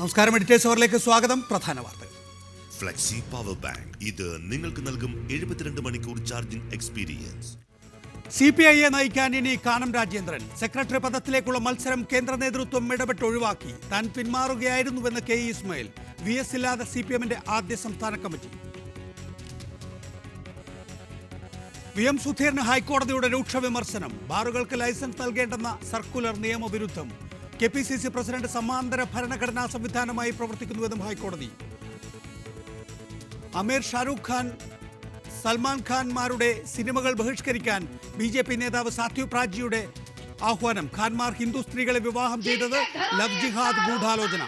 നമസ്കാരം, എഡിറ്റേഴ്സ് അവറിലേക്ക് സ്വാഗതം. പ്രധാന വാർത്തകൾ. ഫ്ലെക്സി പവർ ബാങ്ക് ഇത് നിങ്ങൾക്ക് നൽകും 72 മണിക്കൂർ ചാർജിംഗ് എക്സ്പീരിയൻസ്. CPIയെ നയിക്കാൻ ഇനി കാനം രാജേന്ദ്രൻ. സെക്രട്ടറി പദത്തിലേക്കുള്ള മത്സരം കേന്ദ്ര നേതൃത്വം ഇടപെട്ട് ഒഴിവാക്കി. താൻ പിന്മാറുകയായിരുന്നുവെന്ന് KE ഇസ്മായിൽ. VS ഇല്ലാതെ CPMന്റെ ആദ്യ സംസ്ഥാന കമ്മിറ്റി. VM സുധീറിന് ഹൈക്കോടതിയുടെ രൂക്ഷ വിമർശനം. ബാറുകൾക്ക് ലൈസൻസ് നൽകേണ്ടെന്ന സർക്കുലർ നിയമവിരുദ്ധം. KPCC പ്രസിഡന്റ് സമാന്തര ഭരണഘടനാ സംവിധാനമായി പ്രവർത്തിക്കുന്നുവെന്നും ഹൈക്കോടതി. അമീർ, ഷാരൂഖ് ഖാൻ, സൽമാൻ ഖാൻമാരുടെ സിനിമകൾ ബഹിഷ്കരിക്കാൻ BJP നേതാവ് സാത്വിക് പ്രാജിയുടെ ആഹ്വാനം. ഖാൻമാർ ഹിന്ദു സ്ത്രീകളെ വിവാഹം ചെയ്തത് ലവ് ജിഹാദ് ഗൂഢാലോചന.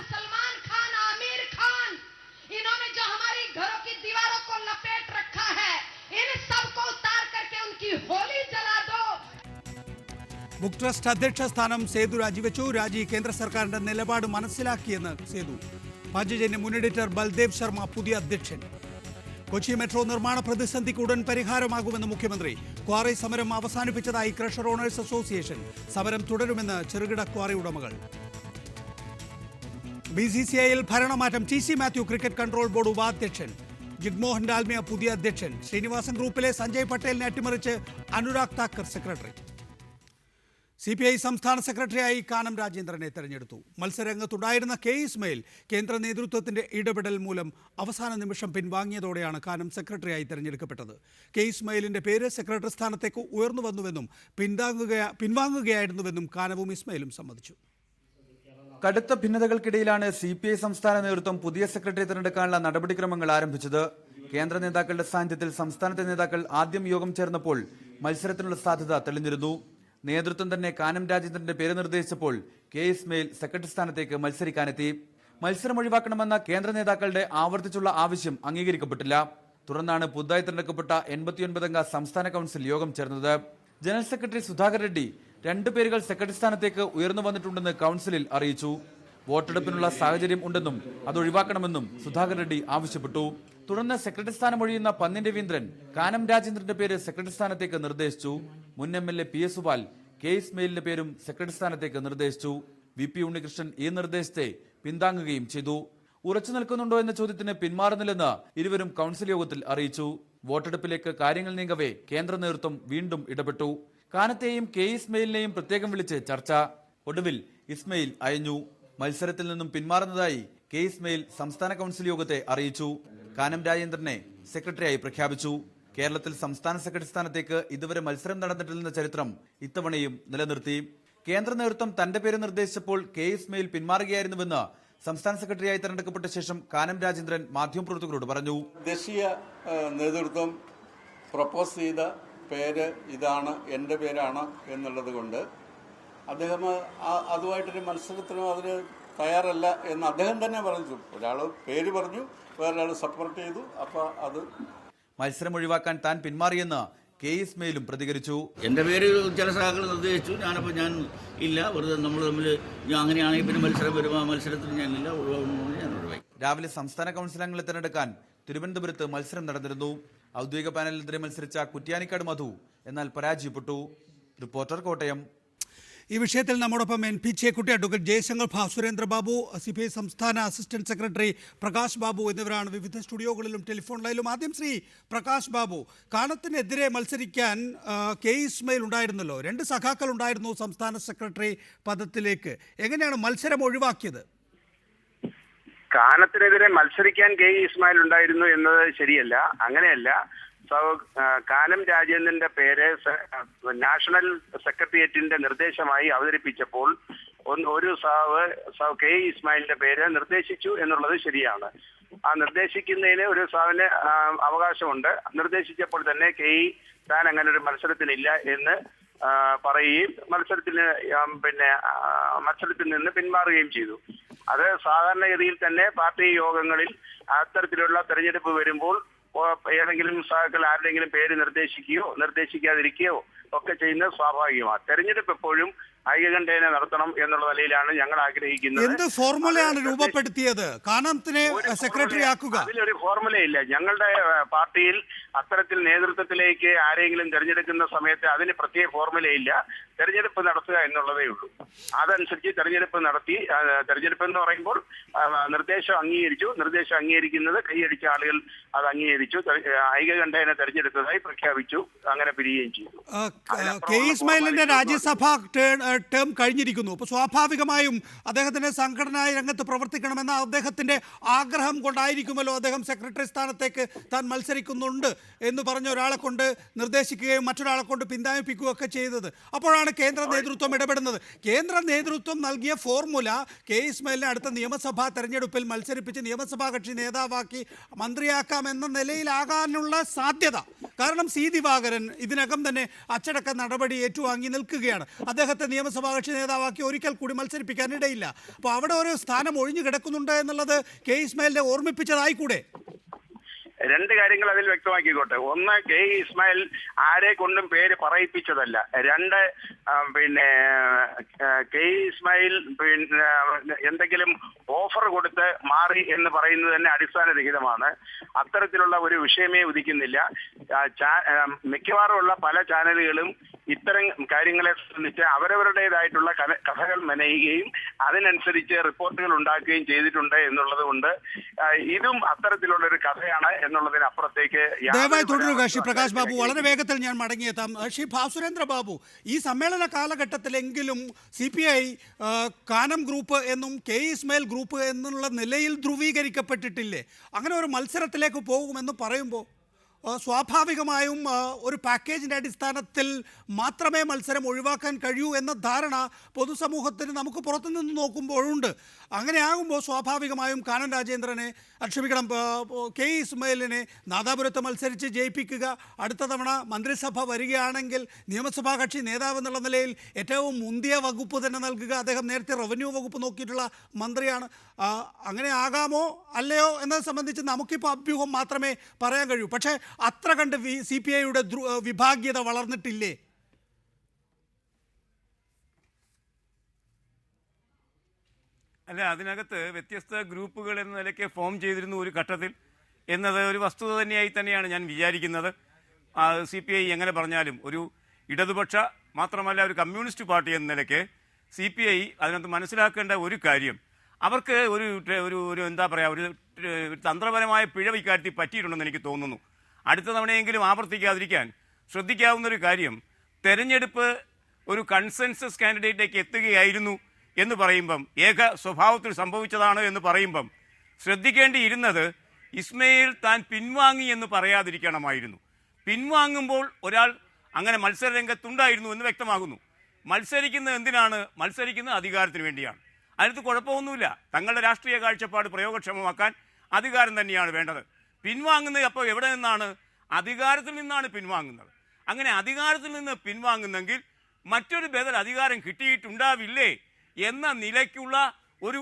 ബുക്ക് ട്രസ്റ്റ് അധ്യക്ഷ സ്ഥാനം സേതു രാജിവെച്ചു. രാജി കേന്ദ്ര സർക്കാരിന്റെ നിലപാട് മനസ്സിലാക്കിയെന്ന് സേതു. പാഞ്ചജന്യ മുൻ എഡിറ്റർ ബൽദേവ് ശർമ്മ പുതിയ അധ്യക്ഷൻ. കൊച്ചി മെട്രോ നിർമ്മാണ പ്രതിസന്ധിക്ക് ഉടൻ പരിഹാരമാകുമെന്ന് മുഖ്യമന്ത്രി. ക്വാറി സമരം അവസാനിപ്പിച്ചതായി ക്രഷർ ഓണേഴ്സ് അസോസിയേഷൻ. സമരം തുടരുമെന്ന് ചെറുകിട ക്വാറി ഉടമകൾ. BCCIയിൽ ഭരണമാറ്റം. TC Mathew cricket control board ഉപാധ്യക്ഷൻ. ജിഗ്മോഹൻ ഡാൽമിയ പുതിയ അധ്യക്ഷൻ. ശ്രീനിവാസൻ ഗ്രൂപ്പിലെ സഞ്ജയ് പട്ടേലിനെ അട്ടിമറിച്ച് അനുരാഗ് താക്കർ സെക്രട്ടറി. CPI സംസ്ഥാന സെക്രട്ടറിയായി കാനം രാജേന്ദ്രനെ തെരഞ്ഞെടുത്തു. മത്സരരംഗത്തുണ്ടായിരുന്ന KE ഇസ്മായിൽ കേന്ദ്ര നേതൃത്വത്തിന്റെ ഇടപെടൽ മൂലം അവസാന നിമിഷം പിൻവാങ്ങിയതോടെയാണ് കാനം സെക്രട്ടറിയായി തെരഞ്ഞെടുക്കപ്പെട്ടത്. KE ഇസ്മായിലിന്റെ പേര് സെക്രട്ടറി സ്ഥാനത്തേക്ക് ഉയർന്നു വന്നുവെന്നും പിൻവാങ്ങുകയായിരുന്നുവെന്നും കാനവും ഇസ്മായിലും സമ്മതിച്ചു. കടുത്ത ഭിന്നതകൾക്കിടയിലാണ് CPI സംസ്ഥാന നേതൃത്വം പുതിയ സെക്രട്ടറി തിരഞ്ഞെടുക്കാനുള്ള നടപടിക്രമങ്ങൾ ആരംഭിച്ചത്. കേന്ദ്ര നേതാക്കളുടെ സാന്നിധ്യത്തിൽ സംസ്ഥാനത്തെ നേതാക്കൾ ആദ്യം യോഗം ചേർന്നപ്പോൾ മത്സരത്തിനുള്ള സാധ്യത തെളിഞ്ഞിരുന്നു. നേതൃത്വം തന്നെ കാനം രാജേന്ദ്രന്റെ പേര് നിർദ്ദേശിച്ചപ്പോൾ KE ഇസ്മായിൽ സെക്രട്ടറി സ്ഥാനത്തേക്ക് മത്സരിക്കാനെത്തി. മത്സരം ഒഴിവാക്കണമെന്ന കേന്ദ്ര നേതാക്കളുടെ ആവർത്തിച്ചുള്ള ആവശ്യം അംഗീകരിക്കപ്പെട്ടില്ല. തുടർന്നാണ് പുതുതായി തിരഞ്ഞെടുക്കപ്പെട്ട 89 അംഗ സംസ്ഥാന കൗൺസിൽ യോഗം ചേർന്നത്. ജനറൽ സെക്രട്ടറി സുധാകർ റെഡ്ഡി 2 പേരുകൾ സെക്രട്ടറി സ്ഥാനത്തേക്ക് ഉയർന്നു വന്നിട്ടുണ്ടെന്ന് കൗൺസിലിൽ അറിയിച്ചു. വോട്ടെടുപ്പിനുള്ള സാഹചര്യം ഉണ്ടെന്നും അത് ഒഴിവാക്കണമെന്നും സുധാകർ റെഡ്ഡി ആവശ്യപ്പെട്ടു. തുടർന്ന് സെക്രട്ടറി സ്ഥാനം ഒഴിയുന്ന പന്ന്യൻ രവീന്ദ്രൻ കാനം രാജേന്ദ്രന്റെ പേര് സെക്രട്ടറി സ്ഥാനത്തേക്ക് നിർദ്ദേശിച്ചു. മുൻ MLA PS സുബാൽ KE ഇസ്മായിലിന്റെ പേരും സെക്രട്ടറി സ്ഥാനത്തേക്ക് നിർദ്ദേശിച്ചു. VP ഉണ്ണികൃഷ്ണൻ ഈ നിർദ്ദേശത്തെ പിന്താങ്ങുകയും ചെയ്തു. ഉറച്ചു നിൽക്കുന്നുണ്ടോ എന്ന ചോദ്യത്തിന് പിന്മാറുന്നില്ലെന്ന് ഇരുവരും കൗൺസിൽ യോഗത്തിൽ അറിയിച്ചു. വോട്ടെടുപ്പിലേക്ക് കാര്യങ്ങൾ നീങ്ങവേ കേന്ദ്ര നേതൃത്വം വീണ്ടും ഇടപെട്ടു. കാനത്തെയും KE ഇസ്മായിലിനെയും പ്രത്യേകം വിളിച്ച് ചർച്ച. ഒടുവിൽ ഇസ്മായിൽ അയഞ്ഞു. മത്സരത്തിൽ നിന്നും പിന്മാറുന്നതായി KE ഇസ്മായിൽ സംസ്ഥാന കൗൺസിൽ യോഗത്തെ അറിയിച്ചു. കാനം രാജേന്ദ്രനെ സെക്രട്ടറിയായി പ്രഖ്യാപിച്ചു. കേരളത്തിൽ സംസ്ഥാന സെക്രട്ടറി സ്ഥാനത്തേക്ക് ഇതുവരെ മത്സരം നടന്നിട്ടില്ലെന്ന ചരിത്രം ഇത്തവണയും നിലനിർത്തി. കേന്ദ്ര നേതൃത്വം തന്റെ പേര് നിർദ്ദേശിച്ചപ്പോൾ KE ഇസ്മായിൽ പിന്മാറുകയായിരുന്നുവെന്ന് സംസ്ഥാന സെക്രട്ടറിയായി തെരഞ്ഞെടുക്കപ്പെട്ട ശേഷം കാനം രാജേന്ദ്രൻ മാധ്യമപ്രവർത്തകരോട് പറഞ്ഞു. ദേശീയ നേതൃത്വം പ്രപ്പോസ് ചെയ്ത പേര് ഇതാണ്, എൻ്റെ പേരാണ് എന്നുള്ളത് കൊണ്ട് അദ്ദേഹം അതുമായിട്ടൊരു മത്സരത്തിനും അതിന് തയ്യാറല്ല എന്ന് അദ്ദേഹം തന്നെ പറഞ്ഞു. ഒരാൾ പേര് പറഞ്ഞു, വേറൊരാൾ സപ്പോർട്ട് ചെയ്തു. അപ്പോൾ അത് മത്സരം ഒഴിവാക്കാൻ താൻ പിന്മാറിയെന്ന് KE ഇസ്മായിലും പ്രതികരിച്ചു. എൻ്റെ പേര് ചില സഹാക്കൾ നിർദ്ദേശിച്ചു. ഞാൻ ഇല്ല, വെറുതെ നമ്മൾ തമ്മിൽ അങ്ങനെയാണെങ്കിൽ പിന്നെ മത്സരം വരുമ്പോൾ മത്സരത്തിൽ ഞാനില്ല, ഞാൻ ഒഴിവായി. രാവിലെ സംസ്ഥാന കൗൺസിൽ അംഗങ്ങളെ തിരഞ്ഞെടുക്കാൻ തിരുവനന്തപുരത്ത് മത്സരം നടന്നിരുന്നു. ഔദ്യോഗിക പാനലിനെതിരെ മത്സരിച്ച കുറ്റ്യാനിക്കാട് മധു എന്നാൽ പരാജയപ്പെട്ടു. റിപ്പോർട്ടർ കോട്ടയം. ഈ വിഷയത്തിൽ നമ്മോടൊപ്പം NP ചേക്കുട്ടി, അഡ്വക്കേറ്റ് ജയശങ്കർ ഭാ, സുരേന്ദ്ര ബാബു, CPI സംസ്ഥാന അസിസ്റ്റന്റ് സെക്രട്ടറി പ്രകാശ് ബാബു എന്നിവരാണ് വിവിധ സ്റ്റുഡിയോകളിലും ടെലിഫോൺ ലൈനിലും. ആദ്യം ശ്രീ പ്രകാശ് ബാബു, കാനത്തിനെതിരെ മത്സരിക്കാൻ KE ഇസ്മായിൽ ഉണ്ടായിരുന്നല്ലോ, 2 സഖാക്കൾ ഉണ്ടായിരുന്നു സംസ്ഥാന സെക്രട്ടറി പദത്തിലേക്ക്. എങ്ങനെയാണ് മത്സരം ഒഴിവാക്കിയത്? കാനത്തിനെതിരെ മത്സരിക്കാൻ KE ഇസ്മായിൽ ഉണ്ടായിരുന്നു എന്നത് ശരിയല്ല, അങ്ങനെയല്ല. കാനം രാജേന്ദ്രന്റെ പേര് നാഷണൽ സെക്രട്ടേറിയറ്റിന്റെ നിർദ്ദേശമായി അവതരിപ്പിച്ചപ്പോൾ ഒരു KE ഇസ്മായിലിന്റെ പേര് നിർദ്ദേശിച്ചു എന്നുള്ളത് ശരിയാണ്. ആ നിർദ്ദേശിക്കുന്നതിന് ഒരു സാവിന് അവകാശമുണ്ട്. നിർദ്ദേശിച്ചപ്പോൾ തന്നെ KE താൻ അങ്ങനെ ഒരു മത്സരത്തിനില്ല എന്ന് പറയുകയും മത്സരത്തിൽ നിന്ന് പിന്മാറുകയും ചെയ്തു. അത് സാധാരണഗതിയിൽ തന്നെ പാർട്ടി യോഗങ്ങളിൽ അത്തരത്തിലുള്ള തെരഞ്ഞെടുപ്പ് വരുമ്പോൾ ഏതെങ്കിലും സഹാക്കൾ ആരുടെങ്കിലും പേര് നിർദ്ദേശിക്കുകയോ നിർദ്ദേശിക്കാതിരിക്കുകയോ ഒക്കെ ചെയ്യുന്നത് സ്വാഭാവികമാണ്. തെരഞ്ഞെടുപ്പ് എപ്പോഴും ഐകകണ്ഠേന നടത്തണം എന്നുള്ള നിലയിലാണ് ഞങ്ങൾ ആഗ്രഹിക്കുന്നത്. എന്ത് ഫോർമുലയാണ് രൂപപ്പെടുത്തിയത് കാനത്തിനെ സെക്രട്ടറി ആക്കുക? അതിലൊരു ഫോർമുലയില്ല. ഞങ്ങളുടെ പാർട്ടിയിൽ അത്തരത്തിൽ നേതൃത്വത്തിലേക്ക് ആരെങ്കിലും തെരഞ്ഞെടുക്കുന്ന സമയത്ത് അതിന് പ്രത്യേക ഫോർമുലയില്ല. തെരഞ്ഞെടുപ്പ് നടത്തുക എന്നുള്ളതേ ഉള്ളൂ. അതനുസരിച്ച് തെരഞ്ഞെടുപ്പ് നടത്തി, തെരഞ്ഞെടുപ്പ് എന്ന് പറയുമ്പോൾ നിർദ്ദേശം അംഗീകരിക്കുന്നത് കൈയടിച്ച ആളുകൾ അത് അംഗീകരിച്ചു, ഐകകണ്ഠേന തെരഞ്ഞെടുത്തതായി പ്രഖ്യാപിച്ചു, അങ്ങനെ പിരിയുകയും ചെയ്തു. കെ ഇസ്മായിലിന്റെ രാജ്യസഭാ ടേം കഴിഞ്ഞിരിക്കുന്നു. അപ്പോൾ സ്വാഭാവികമായും അദ്ദേഹത്തിന്റെ സംഘടനാ രംഗത്ത് പ്രവർത്തിക്കണമെന്ന അദ്ദേഹത്തിന്റെ ആഗ്രഹം കൊണ്ടായിരിക്കുമല്ലോ അദ്ദേഹം സെക്രട്ടറി സ്ഥാനത്തേക്ക് താൻ മത്സരിക്കുന്നുണ്ട് എന്ന് പറഞ്ഞ ഒരാളെ കൊണ്ട് നിർദ്ദേശിക്കുകയും മറ്റൊരാളെ കൊണ്ട് പിന്താമിപ്പിക്കുകയും ഒക്കെ ചെയ്തത്. അപ്പോഴാണ് കേന്ദ്ര നേതൃത്വം ഇടപെടുന്നത്. കേന്ദ്ര നേതൃത്വം നൽകിയ ഫോർമുല കെ ഇസ്മായിലിനെ അടുത്ത നിയമസഭാ തെരഞ്ഞെടുപ്പിൽ മത്സരിപ്പിച്ച് നിയമസഭാ കക്ഷി നേതാവാക്കി മന്ത്രിയാക്കാമെന്ന നിലയിലാകാനുള്ള സാധ്യത. കാരണം സി ദിവാകരൻ ഇതിനകം തന്നെ അച്ചടക്ക നടപടി ഏറ്റുവാങ്ങി നിൽക്കുകയാണ്. അദ്ദേഹത്തെ നിയമസഭാ കക്ഷി നേതാവാക്കി ഒരിക്കൽ കൂടി മത്സരിപ്പിക്കാനിടയില്ല. അപ്പോൾ അവിടെ ഒരു സ്ഥാനം ഒഴിഞ്ഞു കിടക്കുന്നുണ്ട് എന്നുള്ളത് കെ ഇസ്മായിലിനെ ഓർമ്മിപ്പിച്ചതായിക്കൂടെ? രണ്ട് കാര്യങ്ങൾ അതിൽ വ്യക്തമാക്കിക്കോട്ടെ. ഒന്ന്, കെ ഇസ്മായിൽ ആരെ കൊണ്ടും പേര് പറയിപ്പിച്ചതല്ല. രണ്ട്, കെ ഇസ്മായിൽ എന്തെങ്കിലും ഓഫർ കൊടുത്ത് മാറി എന്ന് പറയുന്നത് തന്നെ അടിസ്ഥാനരഹിതമാണ്. അത്തരത്തിലുള്ള ഒരു വിഷയമേ ഉദിക്കുന്നില്ല. മിക്കവാറുമുള്ള പല ചാനലുകളും ഇത്തരം കാര്യങ്ങളെ സംബന്ധിച്ച് അവരവരുടേതായിട്ടുള്ള കഥകൾ മെനയുകയും അതിനനുസരിച്ച് റിപ്പോർട്ടുകൾ ഉണ്ടാക്കുകയും ചെയ്തിട്ടുണ്ട് എന്നുള്ളത് കൊണ്ട് ഇതും അത്തരത്തിലുള്ള ഒരു കഥയാണ് എന്നുള്ളതിനപ്പുറത്തേക്ക് ദയവായി തുടരുക ശ്രീ പ്രകാശ് ബാബു. വളരെ വേഗത്തിൽ ഞാൻ മടങ്ങിയെത്താം. ശ്രീ ഭാസുരേന്ദ്ര ബാബു, ഈ സമ്മേളന കാലഘട്ടത്തിലെങ്കിലും CPI കാനം ഗ്രൂപ്പ് എന്നും കെ ഇസ്മായിൽ ഗ്രൂപ്പ് എന്നുള്ള നിലയിൽ ധ്രുവീകരിക്കപ്പെട്ടിട്ടില്ലേ? അങ്ങനെ ഒരു മത്സരത്തിലേക്ക് പോകുമെന്ന് പറയുമ്പോൾ സ്വാഭാവികമായും ഒരു പാക്കേജിൻ്റെ അടിസ്ഥാനത്തിൽ മാത്രമേ മത്സരം ഒഴിവാക്കാൻ കഴിയൂ എന്ന ധാരണ പൊതുസമൂഹത്തിന് നമുക്ക് പുറത്തുനിന്ന് നോക്കുമ്പോഴുണ്ട്. അങ്ങനെയാകുമ്പോൾ സ്വാഭാവികമായും കാനം രാജേന്ദ്രനെ, കെ ഇസ്മായിലിനെ നാദാപുരത്ത് മത്സരിച്ച് ജയിപ്പിക്കുക, അടുത്ത തവണ മന്ത്രിസഭ വരികയാണെങ്കിൽ നിയമസഭാ കക്ഷി നേതാവ് എന്നുള്ള നിലയിൽ ഏറ്റവും മുന്തിയ വകുപ്പ് തന്നെ നൽകുക. അദ്ദേഹം നേരത്തെ റവന്യൂ വകുപ്പ് നോക്കിയിട്ടുള്ള മന്ത്രിയാണ്. അങ്ങനെ ആകാമോ അല്ലയോ എന്നത് സംബന്ധിച്ച് നമുക്കിപ്പോൾ അഭ്യൂഹം മാത്രമേ പറയാൻ കഴിയൂ. പക്ഷേ അത്ര കണ്ട് CPIയുടെ വിഭാഗീയത വളർന്നിട്ടില്ലേ? അല്ല, അതിനകത്ത് വ്യത്യസ്ത ഗ്രൂപ്പുകൾ എന്ന നിലയ്ക്ക് ഫോം ചെയ്തിരുന്നു ഒരു ഘട്ടത്തിൽ എന്നത് ഒരു വസ്തുത തന്നെയാണ് ഞാൻ വിചാരിക്കുന്നത്. CPI എങ്ങനെ പറഞ്ഞാലും ഒരു ഇടതുപക്ഷ മാത്രമല്ല ഒരു കമ്മ്യൂണിസ്റ്റ് പാർട്ടി എന്ന നിലയ്ക്ക് CPI അതിനകത്ത് മനസ്സിലാക്കേണ്ട ഒരു കാര്യം, അവർക്ക് ഒരു എന്താ പറയുക, ഒരു തന്ത്രപരമായ പിഴവ് ഇക്കാര്യത്തിൽ പറ്റിയിട്ടുണ്ടെന്ന് എനിക്ക് തോന്നുന്നു. അടുത്ത തവണയെങ്കിലും ആവർത്തിക്കാതിരിക്കാൻ ശ്രദ്ധിക്കാവുന്നൊരു കാര്യം, തെരഞ്ഞെടുപ്പ് ഒരു കൺസെൻസസ് കാൻഡിഡേറ്റിലേക്ക് എത്തുകയായിരുന്നു എന്ന് പറയുമ്പം, ഏക സ്വഭാവത്തിൽ സംഭവിച്ചതാണ് എന്ന് പറയുമ്പം ശ്രദ്ധിക്കേണ്ടിയിരുന്നത് ഇസ്മായിൽ താൻ പിൻവാങ്ങി എന്ന് പറയാതിരിക്കണമായിരുന്നു. പിൻവാങ്ങുമ്പോൾ ഒരാൾ അങ്ങനെ മത്സരരംഗത്തുണ്ടായിരുന്നു എന്ന് വ്യക്തമാകുന്നു. മത്സരിക്കുന്നത് എന്തിനാണ്? മത്സരിക്കുന്നത് അധികാരത്തിന് വേണ്ടിയാണ്. അതിനകത്ത് കുഴപ്പമൊന്നുമില്ല. തങ്ങളുടെ രാഷ്ട്രീയ കാഴ്ചപ്പാട് പ്രയോഗക്ഷമമാക്കാൻ അധികാരം തന്നെയാണ് വേണ്ടത്. പിൻവാങ്ങുന്നത് അപ്പോൾ എവിടെ നിന്നാണ്? അധികാരത്തിൽ നിന്നാണ് പിൻവാങ്ങുന്നത്. അങ്ങനെ അധികാരത്തിൽ നിന്ന് പിൻവാങ്ങുന്നെങ്കിൽ മറ്റൊരു ബദൽ അധികാരം കിട്ടിയിട്ടുണ്ടാവില്ലേ എന്ന നിലയ്ക്കുള്ള ഒരു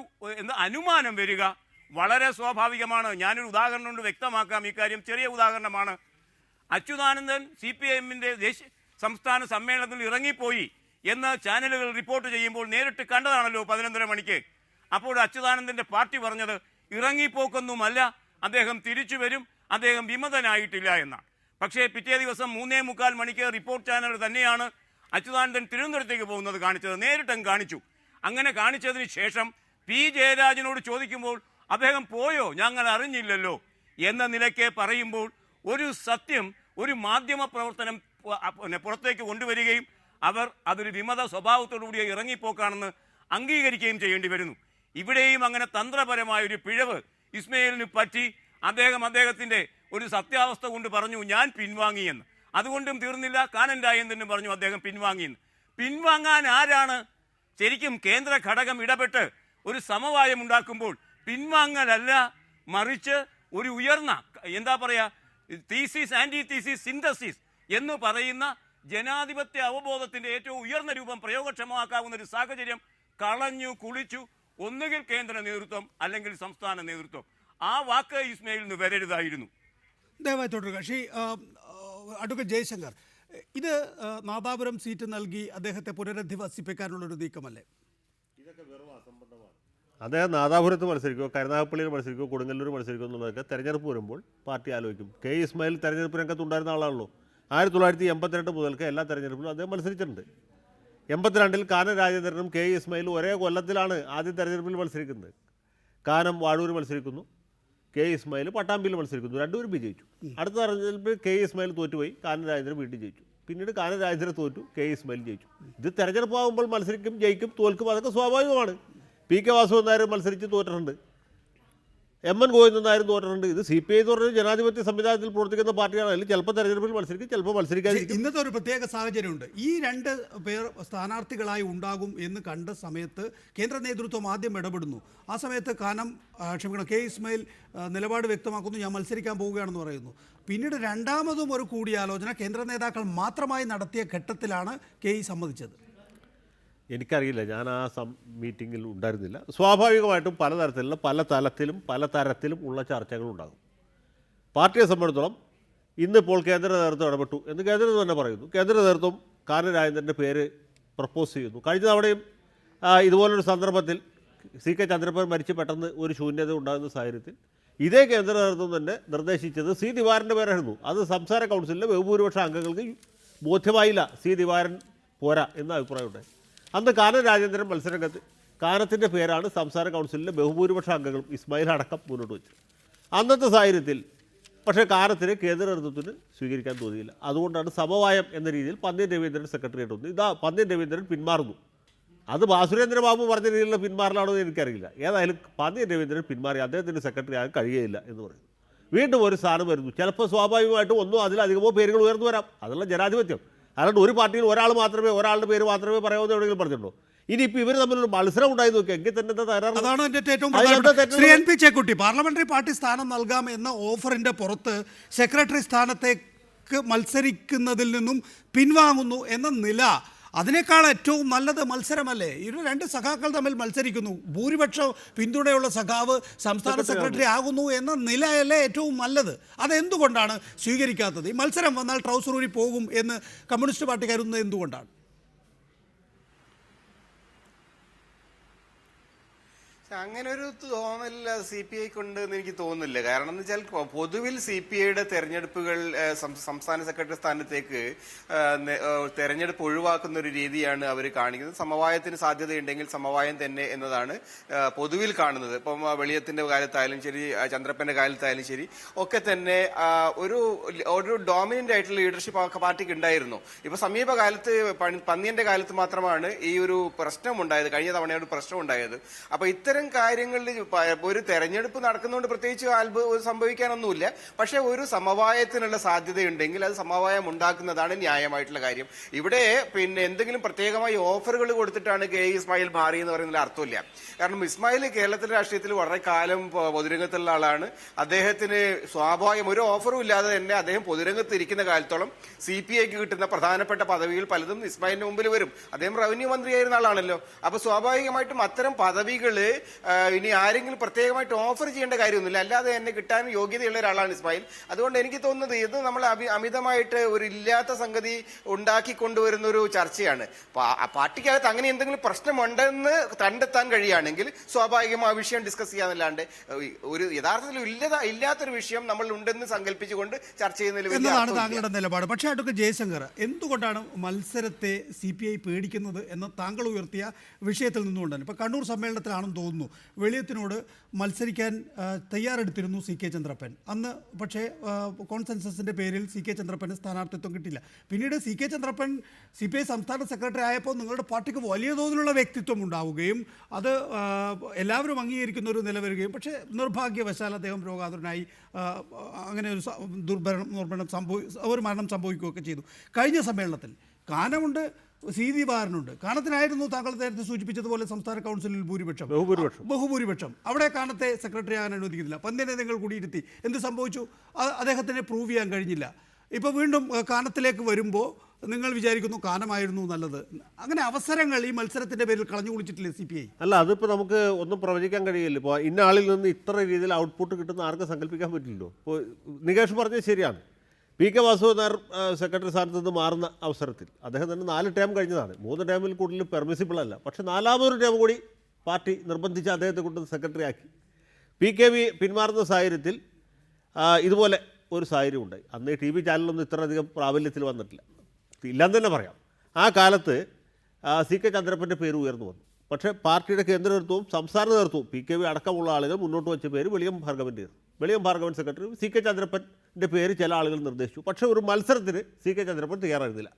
അനുമാനം വരിക വളരെ സ്വാഭാവികമാണ്. ഞാനൊരു ഉദാഹരണം കൊണ്ട് വ്യക്തമാക്കാം. ഈ കാര്യം ചെറിയ ഉദാഹരണമാണ്. അച്യുതാനന്ദൻ CPIഎമ്മിൻ്റെ സംസ്ഥാന സമ്മേളനത്തിൽ ഇറങ്ങിപ്പോയി എന്ന് ചാനലുകൾ റിപ്പോർട്ട് ചെയ്യുമ്പോൾ നേരിട്ട് കണ്ടതാണല്ലോ 11:30 മണിക്ക്. അപ്പോൾ അച്യുതാനന്ദൻ്റെ പാർട്ടി പറഞ്ഞത് ഇറങ്ങിപ്പോക്കൊന്നുമല്ല, അദ്ദേഹം തിരിച്ചു വരും, അദ്ദേഹം വിമതനായിട്ടില്ല എന്നാണ്. പക്ഷേ പിറ്റേ ദിവസം 3:45 മണിക്ക് റിപ്പോർട്ട് ചാനൽ തന്നെയാണ് അച്യുതാനന്ദൻ തിരുവനന്തപുരത്തേക്ക് പോകുന്നത് കാണിച്ചത്. നേരിട്ടും കാണിച്ചു. അങ്ങനെ കാണിച്ചതിന് ശേഷം P. ജയരാജനോട് ചോദിക്കുമ്പോൾ അദ്ദേഹം പോയോ, ഞങ്ങൾ അറിഞ്ഞില്ലല്ലോ എന്ന നിലയ്ക്ക് പറയുമ്പോൾ ഒരു സത്യം, ഒരു മാധ്യമ പ്രവർത്തനം പുറത്തേക്ക് കൊണ്ടുവരികയും അവർ അതൊരു വിമത സ്വഭാവത്തോടുകൂടിയ ഇറങ്ങിപ്പോക്കാണെന്ന് അംഗീകരിക്കുകയും ചെയ്യേണ്ടി വരുന്നു. ഇവിടെയും അങ്ങനെ തന്ത്രപരമായ ഒരു പിഴവ് ഇസ്മായിലിന് പറ്റി. അദ്ദേഹത്തിൻ്റെ ഒരു സത്യാവസ്ഥ കൊണ്ട് പറഞ്ഞു ഞാൻ പിൻവാങ്ങിയെന്ന്. അതുകൊണ്ടും തീർന്നില്ല. കാനം രാജേന്ദ്രനും പറഞ്ഞു അദ്ദേഹം പിൻവാങ്ങിയെന്ന്. പിൻവാങ്ങാൻ ആരാണ്? ശരിക്കും കേന്ദ്ര ഘടകം ഇടപെട്ട് ഒരു സമവായം ഉണ്ടാക്കുമ്പോൾ പിൻവാങ്ങലല്ല, മറിച്ച് ഒരു ഉയർന്ന എന്താ പറയുക, തീസിസ് ആൻറ്റി തീസിസ് സിന്തസിസ് എന്ന് പറയുന്ന ജനാധിപത്യ അവബോധത്തിൻ്റെ ഏറ്റവും ഉയർന്ന രൂപം പ്രയോഗക്ഷമമാക്കാവുന്ന ഒരു സാഹചര്യം കളഞ്ഞു കുളിച്ചു ഒന്നുകിൽ കേന്ദ്ര നേതൃത്വം അല്ലെങ്കിൽ സംസ്ഥാന നേതൃത്വം. ആ വാക്ക് ഇസ്മായിൽ നിന്ന് വരരുതായിരുന്നു. ദയവായി തുടരുക. ശ്രീ അഡ്വക്കേറ്റ് ജയശങ്കർ, ഇത് നാദാപുരം സീറ്റ് നൽകി അദ്ദേഹത്തെ പുനരധിവസിപ്പിക്കാനുള്ളൊരു നീക്കമല്ലേ? അദ്ദേഹം നാദാപുരത്ത് മത്സരിക്കുമോ കരുനാഗപ്പള്ളിയിൽ മത്സരിക്കുമോ കൊടുങ്ങല്ലൂർ മത്സരിക്കുമോ എന്നുള്ളതൊക്കെ തെരഞ്ഞെടുപ്പ് വരുമ്പോൾ പാർട്ടി ആലോചിക്കും. കെ ഇസ്മായിൽ തെരഞ്ഞെടുപ്പ് രംഗത്തുണ്ടായിരുന്ന ആളാണല്ലോ. 1982 മുതൽക്ക് എല്ലാ തെരഞ്ഞെടുപ്പിലും അദ്ദേഹം മത്സരിച്ചിട്ടുണ്ട്. 82-ൽ കാനം രാജേന്ദ്രനും കെ ഇസ്മായിലും ഒരേ കൊല്ലത്തിലാണ് ആദ്യ തെരഞ്ഞെടുപ്പിൽ മത്സരിക്കുന്നത്. കാനം വാഴൂർ മത്സരിക്കുന്നു, കെ ഇസ്മായിൽ പട്ടാമ്പിയിൽ മത്സരിക്കുന്നു, രണ്ടുപേരും വിജയിച്ചു. അടുത്ത തെരഞ്ഞെടുപ്പിൽ കെ ഇസ്മായിൽ തോറ്റുപോയി, കാനം രാജേന്ദ്രൻ വീണ്ടും ജയിച്ചു. പിന്നീട് കാനം രാജേന്ദ്രൻ തോറ്റു, കെ ഇസ്മായിൽ ജയിച്ചു. ഇത് തെരഞ്ഞെടുപ്പാകുമ്പോൾ മത്സരിക്കും, ജയിക്കും, തോൽക്കും, അതൊക്കെ സ്വാഭാവികമാണ്. പി കെ വാസുദേവൻ നായർ മത്സരിച്ച് തോറ്റിട്ടുണ്ട്, എം എൻ ഗോവിന്ദൻ നായർ തോറ്റിട്ടുണ്ട്. ഇത് CPI എന്ന് പറഞ്ഞാൽ ജനാധിപത്യ സംവിധാനത്തിൽ പ്രവർത്തിക്കുന്ന പാർട്ടിയാണ്. അതിൽ ചിലപ്പോൾ തെരഞ്ഞെടുപ്പിൽ മത്സരിക്കും, ചിലപ്പോൾ മത്സരിക്കാതിരിക്കും. ഇന്നത്തെ ഒരു പ്രത്യേക സാഹചര്യമുണ്ട്. ഈ 2 പേർ സ്ഥാനാർത്ഥികളായി ഉണ്ടാകും എന്ന് കണ്ട സമയത്ത് കേന്ദ്ര നേതൃത്വം ആദ്യം ഇടപെടുന്നു. ആ സമയത്ത് കെ ഇസ്മായിൽ നിലപാട് വ്യക്തമാക്കുന്നു, ഞാൻ മത്സരിക്കാൻ പോവുകയാണെന്ന് പറയുന്നു. പിന്നീട് രണ്ടാമതും ഒരു കൂടിയാലോചന കേന്ദ്ര നേതാക്കൾ മാത്രമായി നടത്തിയ ഘട്ടത്തിലാണ് കെ ഇ സമ്മതിച്ചത്. എനിക്കറിയില്ല, ഞാൻ ആ മീറ്റിങ്ങിൽ ഉണ്ടായിരുന്നില്ല. സ്വാഭാവികമായിട്ടും പലതരത്തിലുള്ള പല തരത്തിലും ഉള്ള ചർച്ചകളുണ്ടാകും. പാർട്ടിയെ സംബന്ധിച്ചിടത്തോളം ഇന്നിപ്പോൾ കേന്ദ്ര നേതൃത്വം ഇടപെട്ടു എന്ന് കേന്ദ്രം തന്നെ പറയുന്നു. കേന്ദ്ര നേതൃത്വം കാനം രാജേന്ദ്രൻ്റെ പേര് പ്രപ്പോസ് ചെയ്യുന്നു. കഴിഞ്ഞ തവണയും ഇതുപോലൊരു സന്ദർഭത്തിൽ CK ചന്ദ്രപ്പൻ മരിച്ച് പെട്ടെന്ന് ഒരു ശൂന്യത ഉണ്ടാകുന്ന സാഹചര്യത്തിൽ ഇതേ കേന്ദ്ര നേതൃത്വം തന്നെ നിർദ്ദേശിച്ചത് C ദിവാരൻ്റെ പേരായിരുന്നു. അത് സംസ്ഥാന കൗൺസിലിലെ ബഹുഭൂരിപക്ഷ അംഗങ്ങൾക്ക് ബോധ്യമായില്ല. C ദിവാരൻ പോരാ എന്ന അഭിപ്രായമുണ്ടായി. അന്ന് കാനം രാജേന്ദ്രൻ മത്സരരംഗത്ത് കാനത്തിൻ്റെ പേരാണ് സംസ്ഥാന കൗൺസിലിലെ ബഹുഭൂരിപക്ഷ അംഗങ്ങളും ഇസ്മായിൽ അടക്കം മുന്നോട്ട് വെച്ചത്. അന്നത്തെ സാഹചര്യത്തിൽ പക്ഷേ കാനത്തിന് കേന്ദ്ര നേതൃത്വത്തിന് സ്വീകരിക്കാൻ തോന്നിയില്ല. അതുകൊണ്ടാണ് സമവായം എന്ന രീതിയിൽ പന്ന്യൻ രവീന്ദ്രൻ സെക്രട്ടറിയേറ്റ് വന്നു. ഇതാ പന്ന്യൻ രവീന്ദ്രൻ പിന്മാറുന്നു. അത് ബാസുരേന്ദ്ര ബാബു പറഞ്ഞ രീതിയിലുള്ള പിന്മാറലാണോ എന്ന് എനിക്കറിയില്ല. ഏതായാലും പന്ന്യൻ രവീന്ദ്രൻ പിന്മാറി, അദ്ദേഹത്തിന് സെക്രട്ടറി ആകാൻ കഴിയുകയില്ല എന്ന് പറയുന്നു. വീണ്ടും ഒരു സ്ഥാനം വരുന്നു. ചിലപ്പോൾ സ്വാഭാവികമായിട്ടും ഒന്നോ അതിലധികമോ പേരുകൾ ഉയർന്നു വരാം. അതുള്ള ജനാധിപത്യം. അതുകൊണ്ട് ഒരു പാർട്ടിയിൽ ഒരാളുടെ പേര് മാത്രമേ പറയാവുന്ന എവിടെയെങ്കിലും പറഞ്ഞിട്ടുണ്ടോ? ഇനിയിപ്പോൾ ഇവർ തമ്മിലൊരു മത്സരം ഉണ്ടായി നോക്കി എങ്കിൽ തന്നെ അതാണ് എൻ്റെ ഏറ്റവും പ്രധാനപ്പെട്ട. Shri NP Chekutty, parliamentary party സ്ഥാനം നൽകാം എന്ന ഓഫറിന്റെ പുറത്ത് സെക്രട്ടറി സ്ഥാനത്തേക്ക് മത്സരിക്കുന്നതിൽ നിന്നും പിൻവാങ്ങുന്നു എന്ന നില, അതിനേക്കാൾ ഏറ്റവും നല്ലത് മത്സരമല്ലേ? ഇവർ 2 സഖാക്കൾ തമ്മിൽ മത്സരിക്കുന്നു, ഭൂരിപക്ഷ പിന്തുണയുള്ള സഖാവ് സംസ്ഥാന സെക്രട്ടറി ആകുന്നു എന്ന നിലയല്ലേ ഏറ്റവും നല്ലത്? അതെന്തുകൊണ്ടാണ് സ്വീകരിക്കാത്തത്? ഈ മത്സരം വന്നാൽ ട്രൗസർ ഊരി പോകും എന്ന് കമ്മ്യൂണിസ്റ്റ് പാർട്ടി കരുതുന്നത് എന്തുകൊണ്ടാണ്? അങ്ങനെ ഒരു തോന്നൽ CPIക്ക് ഉണ്ട് എന്ന് എനിക്ക് തോന്നുന്നില്ല. കാരണം എന്ന് വെച്ചാൽ പൊതുവിൽ CPIയുടെ തെരഞ്ഞെടുപ്പുകൾ സംസ്ഥാന സെക്രട്ടറി സ്ഥാനത്തേക്ക് തെരഞ്ഞെടുപ്പ് ഒഴിവാക്കുന്ന ഒരു രീതിയാണ് അവർ കാണിക്കുന്നത്. സമവായത്തിന് സാധ്യതയുണ്ടെങ്കിൽ സമവായം തന്നെ എന്നതാണ് പൊതുവിൽ കാണുന്നത്. ഇപ്പം വെളിയത്തിന്റെ കാലത്തായാലും ശരി, ചന്ദ്രപ്പന്റെ കാലത്തായാലും ശരി, ഒക്കെ തന്നെ ഒരു ഡോമിനന്റ് ആയിട്ടുള്ള ലീഡർഷിപ്പ് പാർട്ടിക്ക് ഉണ്ടായിരുന്നു. ഇപ്പൊ സമീപകാലത്ത് പന്ന്യന്റെ കാലത്ത് മാത്രമാണ് ഈ ഒരു പ്രശ്നം ഉണ്ടായത്. കഴിഞ്ഞ തവണയൊരു പ്രശ്നം ഉണ്ടായത്. അപ്പൊ ഇത്തരം കാര്യങ്ങളിൽ ഒരു തെരഞ്ഞെടുപ്പ് നടക്കുന്നതുകൊണ്ട് പ്രത്യേകിച്ച് അത്ഭുതം സംഭവിക്കാനൊന്നുമില്ല. പക്ഷെ ഒരു സമവായത്തിനുള്ള സാധ്യതയുണ്ടെങ്കിൽ അത് സമവായം ഉണ്ടാക്കുന്നതാണ് ന്യായമായിട്ടുള്ള കാര്യം. ഇവിടെ പിന്നെ എന്തെങ്കിലും പ്രത്യേകമായി ഓഫറുകൾ കൊടുത്തിട്ടാണ് കെ ഇസ്മായിൽ മാറി എന്ന് പറയുന്നതിൽ അർത്ഥമില്ല. കാരണം ഇസ്മായിൽ കേരളത്തിലെ രാഷ്ട്രീയത്തിൽ വളരെ കാലം പൊതുരംഗത്തുള്ള ആളാണ്. അദ്ദേഹത്തിന് സ്വാഭാവികം ഒരു ഓഫറും ഇല്ലാതെ തന്നെ അദ്ദേഹം പൊതുരംഗത്ത് ഇരിക്കുന്ന കാലത്തോളം CPIക്ക് കിട്ടുന്ന പ്രധാനപ്പെട്ട പദവികൾ പലതും ഇസ്മായിലിന് മുമ്പിൽ വരും. അദ്ദേഹം റവന്യൂ മന്ത്രിയായിരുന്ന ആളാണല്ലോ. അപ്പൊ സ്വാഭാവികമായിട്ടും അത്തരം പദവികള് ഇനി ആരെങ്കിലും പ്രത്യേകമായിട്ട് ഓഫർ ചെയ്യേണ്ട കാര്യമൊന്നുമില്ല. അല്ലാതെ തന്നെ കിട്ടാൻ യോഗ്യതയുള്ള ഒരാളാണ് ഇസ്മായിൽ. അതുകൊണ്ട് എനിക്ക് തോന്നുന്നത് ഇത് നമ്മൾ അമിതമായിട്ട് ഒരു ഇല്ലാത്ത സംഗതി ഉണ്ടാക്കി കൊണ്ടുവരുന്ന ഒരു ചർച്ചയാണ്. പാർട്ടിക്കകത്ത് അങ്ങനെ എന്തെങ്കിലും പ്രശ്നമുണ്ടെന്ന് കണ്ടെത്താൻ കഴിയുകയാണെങ്കിൽ സ്വാഭാവികം ആ വിഷയം ഡിസ്കസ് ചെയ്യാന്നല്ലാണ്ട് ഒരു യഥാർത്ഥത്തിൽ ഇല്ലാത്തൊരു വിഷയം നമ്മൾ ഉണ്ടെന്ന് സങ്കല്പിച്ചുകൊണ്ട് ചർച്ച ചെയ്യുന്നതിൽ താങ്കളുടെ നിലപാട്. പക്ഷേ അഡ്വക്കേറ്റ് ജയശങ്കർ, എന്തുകൊണ്ടാണ് മത്സരത്തെ CPI പേടിക്കുന്നത് എന്ന് താങ്കൾ ഉയർത്തിയ വിഷയത്തിൽ നിന്നുകൊണ്ടാണ്. ഇപ്പോൾ കണ്ണൂർ സമ്മേളനത്തിലാണെന്ന് തോന്നുന്നു വെളിയത്തിനോട് മത്സരിക്കാൻ തയ്യാറെടുത്തിരുന്നു CK ചന്ദ്രപ്പൻ. അന്ന് പക്ഷേ കോൺസെൻസസിൻ്റെ പേരിൽ CK ചന്ദ്രപ്പന് സ്ഥാനാർത്ഥിത്വം കിട്ടില്ല. പിന്നീട് CK ചന്ദ്രപ്പൻ CPI സംസ്ഥാന സെക്രട്ടറി ആയപ്പോൾ നിങ്ങളുടെ പാർട്ടിക്ക് വലിയ തോതിലുള്ള വ്യക്തിത്വം ഉണ്ടാവുകയും അത് എല്ലാവരും അംഗീകരിക്കുന്ന ഒരു നില വരികയും, പക്ഷേ നിർഭാഗ്യവശാൽ അദ്ദേഹം രോഗാതുരനായി അങ്ങനെ ഒരു മരണം സംഭവിക്കുകയൊക്കെ ചെയ്തു. കഴിഞ്ഞ സമ്മേളനത്തിൽ കാനമുണ്ട്, C ദിവാരനുണ്ട്. കാനത്തിനായിരുന്നു താങ്കൾ നേരത്തെ സൂചിപ്പിച്ചതുപോലെ സംസ്ഥാന കൗൺസിലിൽ ബഹുഭൂരിപക്ഷം. അവിടെ കാനത്തെ സെക്രട്ടറി ആകാൻ അനുവദിക്കുന്നില്ല. പന്ന്യനെ നിങ്ങൾ കൂടിയിരുത്തി. എന്ത് സംഭവിച്ചു? അദ്ദേഹത്തിന് പ്രൂവ് ചെയ്യാൻ കഴിഞ്ഞില്ല. ഇപ്പോൾ വീണ്ടും കാനത്തിലേക്ക് വരുമ്പോൾ നിങ്ങൾ വിചാരിക്കുന്നു കാനമായിരുന്നു നല്ലത്. അങ്ങനെ അവസരങ്ങൾ ഈ മത്സരത്തിൻ്റെ പേരിൽ കളഞ്ഞു കുളിച്ചിട്ടില്ലേ CPI? അല്ല, അതിപ്പോൾ നമുക്ക് ഒന്നും പ്രവചിക്കാൻ കഴിയില്ല. ഇപ്പോൾ ഇന്ന ആളിൽ നിന്ന് ഇത്ര രീതിയിൽ ഔട്ട്പുട്ട് കിട്ടുന്ന ആർക്കും സങ്കല്പിക്കാൻ പറ്റില്ലല്ലോ. ഇപ്പോൾ നികേഷ് പറഞ്ഞത് ശരിയാണ്. PK വാസുദേവൻ നായർ സെക്രട്ടറി സ്ഥാനത്ത് നിന്ന് മാറുന്ന അവസരത്തിൽ അദ്ദേഹം തന്നെ 4 ടേം കഴിഞ്ഞതാണ്. 3 ടേമിൽ കൂടുതൽ പെർമിസിബിൾ അല്ല. പക്ഷേ 4ാമതൊരു ടേം കൂടി പാർട്ടി നിർബന്ധിച്ച് അദ്ദേഹത്തെ കൊണ്ട് സെക്രട്ടറി ആക്കി. PKV പിന്മാറുന്ന സാഹചര്യത്തിൽ ഇതുപോലെ ഒരു സാഹചര്യം ഉണ്ടായി. അന്ന് TV ചാനലൊന്നും ഇത്രയധികം പ്രാബല്യത്തിൽ വന്നിട്ടില്ല, ഇല്ലെന്ന് തന്നെ പറയാം. ആ കാലത്ത് CK ചന്ദ്രപ്പൻ്റെ പേര് ഉയർന്നു വന്നു. പക്ഷേ പാർട്ടിയുടെ കേന്ദ്ര നേതൃത്വവും സംസ്ഥാന നേതൃത്വവും PKV അടക്കമുള്ള ആളുകൾ മുന്നോട്ട് വെച്ച പേര് വെളിയം ഭാർഗവൻ്റെ. വെളിയം ഭാർഗവൻ സെക്രട്ടറി, CK ചന്ദ്രപ്പൻ്റെ പേര് ചില ആളുകൾ നിർദ്ദേശിച്ചു. പക്ഷേ ഒരു മത്സരത്തിന് CK ചന്ദ്രപ്പൻ തയ്യാറായിരുന്നില്ല.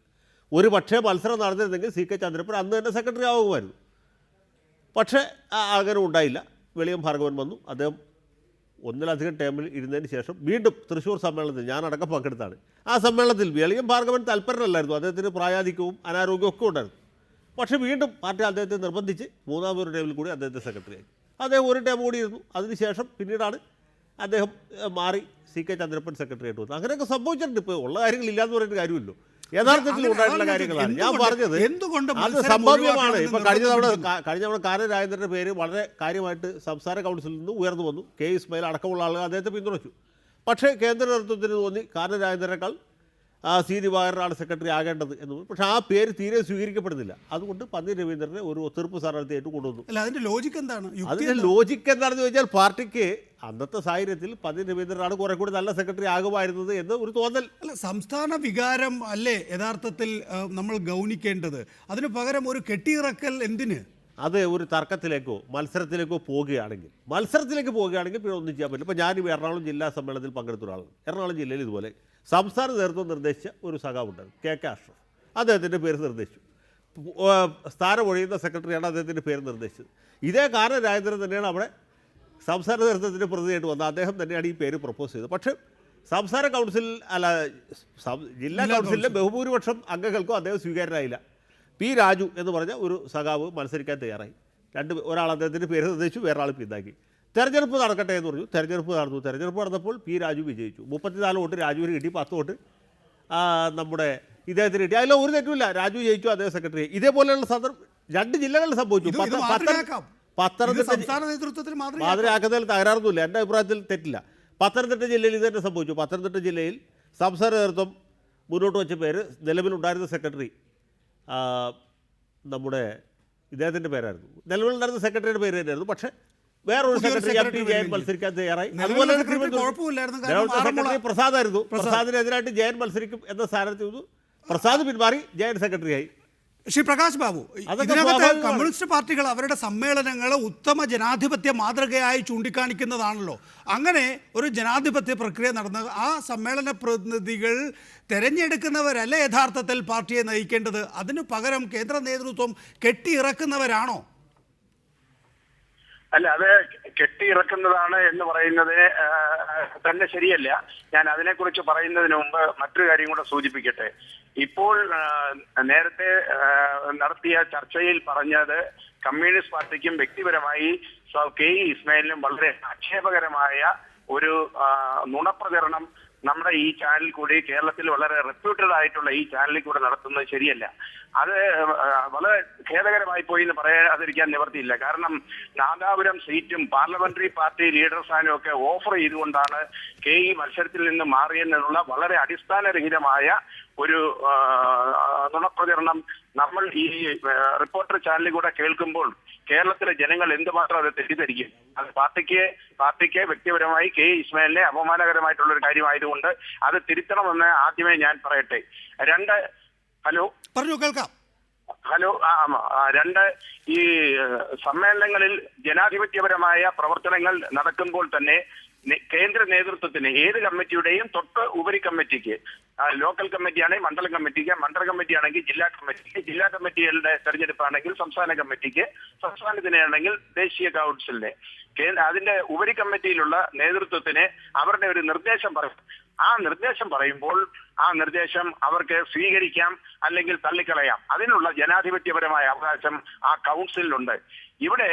ഒരു പക്ഷേ മത്സരം നടന്നിരുന്നെങ്കിൽ CK ചന്ദ്രപ്പൻ അന്ന് തന്നെ സെക്രട്ടറി ആകുമായിരുന്നു. പക്ഷേ അങ്ങനെ ഉണ്ടായില്ല. വെളിയം ഭാർഗവൻ വന്നു. അദ്ദേഹം ഒന്നിലധികം ടേമിൽ ഇരുന്നതിന് ശേഷം വീണ്ടും തൃശ്ശൂർ സമ്മേളനത്തിൽ ഞാനടക്കം പങ്കെടുത്താണ്. ആ സമ്മേളനത്തിൽ വെളിയം ഭാർഗവൻ തൽപരനല്ലായിരുന്നു. അദ്ദേഹത്തിന് പ്രായാധിക്യവും അനാരോഗ്യവും ഒക്കെ ഉണ്ടായിരുന്നു. പക്ഷേ വീണ്ടും പാർട്ടി അദ്ദേഹത്തെ നിർബന്ധിച്ച് മൂന്നാമതൊരു ടേമിൽ കൂടി അദ്ദേഹത്തെ സെക്രട്ടറിയായി. അദ്ദേഹം ഒരു ടേം കൂടി ഇരുന്നു. അതിനുശേഷം പിന്നീടാണ് അദ്ദേഹം മാറി CK ചന്ദ്രപ്പൻ സെക്രട്ടറി ആയിട്ട് വന്നു. അങ്ങനെയൊക്കെ സംഭവിച്ചിട്ടുണ്ട്. ഇപ്പോൾ ഉള്ള കാര്യങ്ങളില്ലാന്ന് പറയുന്ന കാര്യമില്ലല്ലോ, യഥാർത്ഥത്തിൽ ഉണ്ടായിട്ടുള്ള കാര്യങ്ങളാണ് ഞാൻ പറഞ്ഞത്. അത് സംഭവ്യമാണ്. ഇപ്പോൾ കഴിഞ്ഞ തവണ കാനം രാജേന്ദ്രൻ്റെ പേര് വളരെ കാര്യമായിട്ട് സംസ്ഥാന കൗൺസിലിൽ നിന്ന് ഉയർന്നു വന്നു. K. ഇസ്മായിൽ അടക്കമുള്ള ആളുകൾ അദ്ദേഹത്തെ പിന്തുണച്ചു. പക്ഷേ കേന്ദ്ര നേതൃത്വത്തിന് തോന്നി കാനം രാജേന്ദ്രനേക്കാൾ C. ദിവാകരനാണ് സെക്രട്ടറി ആകേണ്ടത് എന്ന്. പക്ഷേ ആ പേര് തീരെ സ്വീകരിക്കപ്പെടുന്നില്ല. അതുകൊണ്ട് പന്നി രവീന്ദ്രനെ ഒരു ഒത്തീർപ്പ് സ്ഥാനാർത്ഥിയായിട്ട് കൊണ്ടുവന്നു. അതിന്റെ ലോജിക്ക് എന്താണ്? അതിന്റെ ലോജിക്ക് എന്താണെന്ന് ചോദിച്ചാൽ പാർട്ടിക്ക് അന്നത്തെ സാഹചര്യത്തിൽ പന്നി രവീന്ദ്രനാണ് കുറെ കൂടി നല്ല സെക്രട്ടറി ആകുമായിരുന്നത് എന്ന് ഒരു തോന്നൽ. അല്ല, സംസ്ഥാന വികാരം അല്ലേ യഥാർത്ഥത്തിൽ നമ്മൾ ഗൗനിക്കേണ്ടത്? അതിന് പകരം ഒരു കെട്ടിയിറക്കൽ എന്തിന്? അത് ഒരു തർക്കത്തിലേക്കോ മത്സരത്തിലേക്കോ പോവുകയാണെങ്കിൽ പിന്നെ ഒന്നും ചെയ്യാൻ പറ്റില്ല. ഇപ്പോൾ ഞാനിപ്പോൾ എറണാകുളം ജില്ലാ സമ്മേളനത്തിൽ പങ്കെടുത്ത ഒരാളാണ്. എറണാകുളം ജില്ലയിൽ ഇതുപോലെ സംസ്ഥാന നേതൃത്വം നിർദ്ദേശിച്ച ഒരു സഖാവുണ്ടായിരുന്നു, KK അഷ്റഫ്. അദ്ദേഹത്തിൻ്റെ പേര് നിർദ്ദേശിച്ചു. സ്ഥാനം ഒഴിയുന്ന സെക്രട്ടറിയാണ് അദ്ദേഹത്തിൻ്റെ പേര് നിർദ്ദേശിച്ചത്. ഇതേ കാനം രാജേന്ദ്രൻ തന്നെയാണ് അവിടെ സംസ്ഥാന നേതൃത്വത്തിൻ്റെ പ്രതിനിധിയായിട്ട് വന്നത്. അദ്ദേഹം തന്നെയാണ് ഈ പേര് പ്രപ്പോസ് ചെയ്തത്. പക്ഷേ സംസ്ഥാന കൗൺസിൽ ജില്ലാ കൗൺസിലിലെ ബഹുഭൂരിപക്ഷം അംഗങ്ങൾക്കും അദ്ദേഹം സ്വീകാര്യനായില്ല. P. രാജു എന്ന് പറഞ്ഞ ഒരു സഖാവ് മത്സരിക്കാൻ തയ്യാറായി. ഒരാൾ അദ്ദേഹത്തിൻ്റെ പേര് നിർദ്ദേശിച്ചു, വേറൊരാൾ പിന്നാക്കി. തെരഞ്ഞെടുപ്പ് നടക്കട്ടെ എന്ന് പറഞ്ഞു. തെരഞ്ഞെടുപ്പ് നടന്നു. തെരഞ്ഞെടുപ്പ് നടന്നപ്പോൾ P. രാജു വിജയിച്ചു. 34 വോട്ട് രാജുവിന് കിട്ടി, 10 വോട്ട് നമ്മുടെ ഇദ്ദേഹത്തിന് കിട്ടി. അതിൽ ഒരു തെറ്റുമില്ല, രാജു ജയിച്ചു, അദ്ദേഹം സെക്രട്ടറി. ഇതേപോലെയുള്ള സന്ദർഭം 2 ജില്ലകളിൽ സംഭവിച്ചു. മാതൃകയാക്കുന്നതിൽ തകരാറൊന്നുമില്ല, എൻ്റെ അഭിപ്രായത്തിൽ തെറ്റില്ല. പത്തനംതിട്ട ജില്ലയിൽ ഇത് തന്നെ സംഭവിച്ചു. പത്തനംതിട്ട ജില്ലയിൽ സംസ്ഥാന നേതൃത്വം മുന്നോട്ട് വെച്ച പേര് നിലവിലുണ്ടായിരുന്ന സെക്രട്ടറി നമ്മുടെ ഇദ്ദേഹത്തിൻ്റെ പേരായിരുന്നു. നിലവിലുണ്ടായിരുന്ന സെക്രട്ടറിയുടെ പേര് തന്നെയായിരുന്നു. പക്ഷേ വേറൊരു സെക്രട്ടറി MP ജയൻ മത്സരിക്കാൻ തയ്യാറായി. അതുപോലെ സെക്രട്ടറി പ്രസാദായിരുന്നു. പ്രസാദിനെതിരായിട്ട് ജയൻ മത്സരിക്കും എന്ന സ്ഥാനത്ത് പ്രസാദ് പിന്മാറി, ജയൻ സെക്രട്ടറിയായി. ശ്രീ പ്രകാശ് ബാബു, ഇതിനകത്ത് കമ്മ്യൂണിസ്റ്റ് പാർട്ടികൾ അവരുടെ സമ്മേളനങ്ങൾ ഉത്തമ ജനാധിപത്യ മാതൃകയായി ചൂണ്ടിക്കാണിക്കുന്നതാണല്ലോ. അങ്ങനെ ഒരു ജനാധിപത്യ പ്രക്രിയ നടന്ന ആ സമ്മേളന പ്രതിനിധികൾ തിരഞ്ഞെടുക്കുന്നവരല്ല യഥാർത്ഥത്തിൽ പാർട്ടിയെ നയിക്കേണ്ടത്. അതിനു പകരം കേന്ദ്ര നേതൃത്വം കെട്ടിയിറക്കുന്നവരാണോ? അല്ല, അത് കെട്ടിയിറക്കുന്നതാണ് എന്ന് പറയുന്നത് തന്നെ ശരിയല്ല. ഞാൻ അതിനെക്കുറിച്ച് പറയുന്നതിന് മുമ്പ് മറ്റൊരു കാര്യം കൂടെ സൂചിപ്പിക്കട്ടെ. ഇപ്പോൾ നേരത്തെ നടത്തിയ ചർച്ചയിൽ പറഞ്ഞത് കമ്മ്യൂണിസ്റ്റ് പാർട്ടിക്കും വ്യക്തിപരമായി K. ഇസ്മായിലിനും വളരെ ആക്ഷേപകരമായ ഒരു നുണപ്രചരണം നമ്മുടെ ഈ ചാനലിൽ കൂടി, കേരളത്തിൽ വളരെ റെപ്യൂട്ടഡ് ആയിട്ടുള്ള ഈ ചാനലിൽ കൂടെ നടത്തുന്നത് ശരിയല്ല. അത് വളരെ ഖേദകരമായി പോയി എന്ന് പറയാതിരിക്കാൻ നിവർത്തിയില്ല. കാരണം നാദാപുരം സീറ്റും പാർലമെന്ററി പാർട്ടി ലീഡർ സ്ഥാനവും ഒക്കെ ഓഫർ ചെയ്തുകൊണ്ടാണ് KE മത്സരത്തിൽ നിന്ന് മാറിയെന്നുള്ള വളരെ അടിസ്ഥാനരഹിതമായ ഒരു നുണപ്രചരണം നമ്മൾ ഈ റിപ്പോർട്ടർ ചാനലിൽ കൂടെ കേൾക്കുമ്പോൾ കേരളത്തിലെ ജനങ്ങൾ എന്തുമാത്രം അത് തെറ്റിദ്ധരിക്കും. അത് പാർട്ടിക്ക് വ്യക്തിപരമായി K. ഇസ്മായിലിനെ അപമാനകരമായിട്ടുള്ള ഒരു കാര്യമായതുകൊണ്ട് അത് തിരുത്തണമെന്ന് ആദ്യമേ ഞാൻ പറയട്ടെ. ഹലോ, കേൾക്കാം. ഹലോ. ഈ സമ്മേളനങ്ങളിൽ ജനാധിപത്യപരമായ പ്രവർത്തനങ്ങൾ നടക്കുമ്പോൾ തന്നെ കേന്ദ്ര നേതൃത്വത്തിന് ഏത് കമ്മിറ്റിയുടെയും തൊട്ട് ഉപരി കമ്മിറ്റിക്ക്, ലോക്കൽ കമ്മിറ്റിയാണെങ്കിൽ മണ്ഡലം കമ്മിറ്റിക്ക്, മണ്ഡല കമ്മിറ്റി ആണെങ്കിൽ ജില്ലാ കമ്മിറ്റിക്ക്, ജില്ലാ കമ്മിറ്റികളുടെ തെരഞ്ഞെടുപ്പാണെങ്കിൽ സംസ്ഥാന കമ്മിറ്റിക്ക്, സംസ്ഥാനത്തിനാണെങ്കിൽ ദേശീയ കൗൺസിലിന്, അതിന്റെ ഉപരി കമ്മിറ്റിയിലുള്ള നേതൃത്വത്തിന് അവരുടെ ഒരു നിർദ്ദേശം പറയും. ആ നിർദ്ദേശം പറയുമ്പോൾ ആ നിർദ്ദേശം അവർക്ക് സ്വീകരിക്കാം അല്ലെങ്കിൽ തള്ളിക്കളയാം. അതിനുള്ള ജനാധിപത്യപരമായ അവകാശം ആ കൗൺസിലുണ്ട്. ഇവിടെ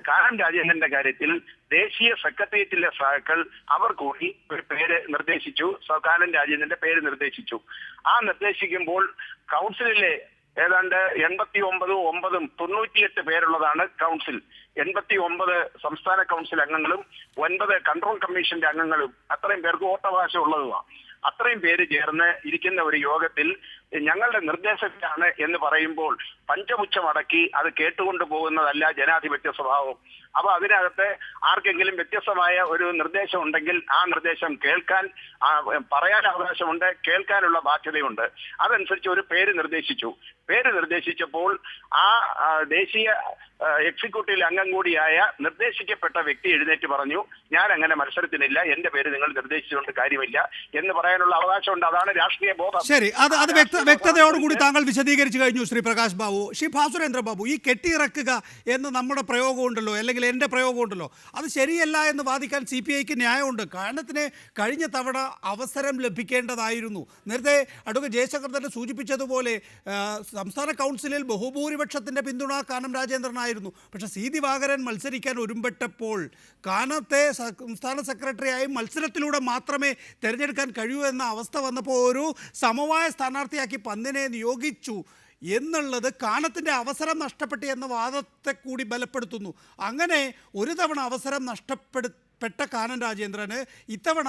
കാനം രാജേന്ദ്രന്റെ കാര്യത്തിൽ ദേശീയ സെക്രട്ടേറിയറ്റിലെ സഹാക്കൾ അവർ കൂടി ഒരു പേര് നിർദ്ദേശിച്ചു. കാനം രാജേന്ദ്രന്റെ പേര് നിർദ്ദേശിച്ചു. ആ നിർദ്ദേശിക്കുമ്പോൾ കൗൺസിലിലെ ഏതാണ്ട് 89 പേരുള്ളതാണ് കൗൺസിൽ. 89 സംസ്ഥാന കൗൺസിൽ അംഗങ്ങളും 9 കൺട്രോൾ കമ്മീഷന്റെ അംഗങ്ങളും അത്രയും പേർക്ക് വോട്ടവകാശം ഉള്ളതുമാണ്. അത്രയും പേര് ചേർന്ന് ഇരിക്കുന്ന ഒരു യോഗത്തിൽ ഞങ്ങളുടെ നിർദ്ദേശത്തിലാണ് എന്ന് പറയുമ്പോൾ പഞ്ചപുച്ഛമടക്കി അത് കേട്ടുകൊണ്ട് പോകുന്നതല്ല ജനാധിപത്യ സ്വഭാവം. അപ്പൊ അതിനകത്ത് ആർക്കെങ്കിലും വ്യത്യസ്തമായ ഒരു നിർദ്ദേശം ഉണ്ടെങ്കിൽ ആ നിർദ്ദേശം കേൾക്കാൻ പറയാൻ അവകാശമുണ്ട്, കേൾക്കാനുള്ള ബാധ്യതയുണ്ട്. അതനുസരിച്ച് ഒരു പേര് നിർദ്ദേശിച്ചപ്പോൾ ആ ദേശീയ എക്സിക്യൂട്ടീവ് അംഗം കൂടിയായ നിർദ്ദേശിക്കപ്പെട്ട വ്യക്തി എഴുന്നേറ്റ് പറഞ്ഞു, ഞാൻ അങ്ങനെ മത്സരത്തിനില്ല, എന്റെ പേര് നിങ്ങൾ നിർദ്ദേശിച്ചുകൊണ്ട് കാര്യമില്ല എന്ന് പറയാനുള്ള അവകാശമുണ്ട്. അതാണ് രാഷ്ട്രീയ ബോധം. ശരി, അത് വ്യക്തതയോടുകൂടി താങ്കൾ വിശദീകരിച്ചു കഴിഞ്ഞു ശ്രീ പ്രകാശ് ബാബു. ശ്രീ ഭാസുരേന്ദ്ര ബാബു, ഈ കെട്ടിയിറക്കുക എന്ന് നമ്മുടെ പ്രയോഗമുണ്ടല്ലോ, അല്ലെങ്കിൽ എൻ്റെ പ്രയോഗമുണ്ടല്ലോ, അത് ശരിയല്ല എന്ന് വാദിക്കാൻ CPIക്ക് ന്യായമുണ്ട്. കാരണത്തിന് കഴിഞ്ഞ തവണ അവസരം ലഭിക്കേണ്ടതായിരുന്നു. നേരത്തെ അഡ്വക്കേറ്റ് ജയശങ്കർ തന്നെ സൂചിപ്പിച്ചതുപോലെ സംസ്ഥാന കൗൺസിലിൽ ബഹുഭൂരിപക്ഷത്തിൻ്റെ പിന്തുണ കാനം രാജേന്ദ്രനായിരുന്നു. പക്ഷേ C ദിവാകരൻ മത്സരിക്കാൻ ഒരുമ്പെട്ടപ്പോൾ കാനത്തെ സംസ്ഥാന സെക്രട്ടറിയായി മത്സരത്തിലൂടെ മാത്രമേ തിരഞ്ഞെടുക്കാൻ കഴിയൂ എന്ന അവസ്ഥ വന്നപ്പോൾ ഒരു സമവായ സ്ഥാനാർത്ഥിയാക്കി പന്തിനെ നിയോഗിച്ചു എന്നുള്ളത് കാനത്തിൻ്റെ അവസരം നഷ്ടപ്പെട്ടു എന്ന വാദത്തെ കൂടി ബലപ്പെടുത്തുന്നു. അങ്ങനെ ഒരു തവണ അവസരം നഷ്ടപ്പെട്ട കാനം രാജേന്ദ്രന് ഇത്തവണ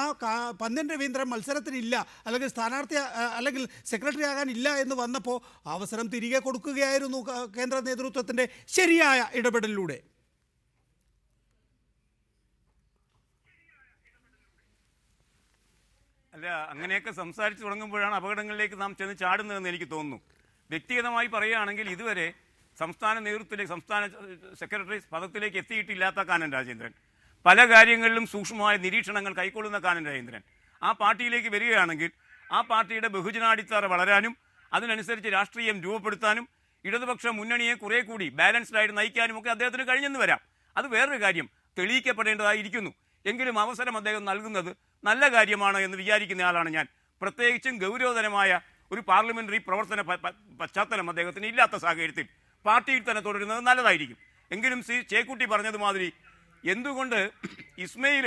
പന്ന്യൻ രവീന്ദ്രൻ മത്സരത്തിനില്ല, അല്ലെങ്കിൽ സ്ഥാനാർത്ഥി അല്ലെങ്കിൽ സെക്രട്ടറി ആകാനില്ല എന്ന് വന്നപ്പോൾ അവസരം തിരികെ കൊടുക്കുകയായിരുന്നു കേന്ദ്ര നേതൃത്വത്തിൻ്റെ ശരിയായ ഇടപെടലിലൂടെ. അല്ല, അങ്ങനെയൊക്കെ സംസാരിച്ച് തുടങ്ങുമ്പോഴാണ് അപകടങ്ങളിലേക്ക് നാം ചെന്ന് ചാടുന്നതെന്ന് എനിക്ക് തോന്നുന്നു. വ്യക്തിഗതമായി പറയുകയാണെങ്കിൽ ഇതുവരെ സംസ്ഥാന നേതൃത്വത്തിലേക്ക്, സംസ്ഥാന സെക്രട്ടറി പദത്തിലേക്ക് എത്തിയിട്ടില്ലാത്ത കാനം രാജേന്ദ്രൻ, പല കാര്യങ്ങളിലും സൂക്ഷ്മമായ നിരീക്ഷണങ്ങൾ കൈക്കൊള്ളുന്ന കാനം രാജേന്ദ്രൻ ആ പാർട്ടിയിലേക്ക് വരികയാണെങ്കിൽ ആ പാർട്ടിയുടെ ബഹുജനാടിത്തറ വളരാനും അതിനനുസരിച്ച് രാഷ്ട്രീയം രൂപപ്പെടുത്താനും ഇടതുപക്ഷ മുന്നണിയെ കുറെ കൂടി ബാലൻസ്ഡായിട്ട് നയിക്കാനും ഒക്കെ അദ്ദേഹത്തിന് കഴിഞ്ഞെന്ന് വരാം. അത് വേറൊരു കാര്യം, തെളിയിക്കപ്പെടേണ്ടതായിരിക്കുന്നു. എങ്കിലും അവസരം അദ്ദേഹം നൽകുന്നത് നല്ല കാര്യമാണ് എന്ന് വിചാരിക്കുന്ന ആളാണ് ഞാൻ. പ്രത്യേകിച്ചും ഗൗരവതരമായ ഒരു പാർലമെന്ററി പ്രവർത്തന പശ്ചാത്തലം അദ്ദേഹത്തിന് ഇല്ലാത്ത സാഹചര്യത്തിൽ പാർട്ടിയിൽ തന്നെ തുടരുന്നത് നല്ലതായിരിക്കും. എങ്കിലും ചേക്കുട്ടി പറഞ്ഞതുമാതിരി എന്തുകൊണ്ട് ഇസ്മയിൽ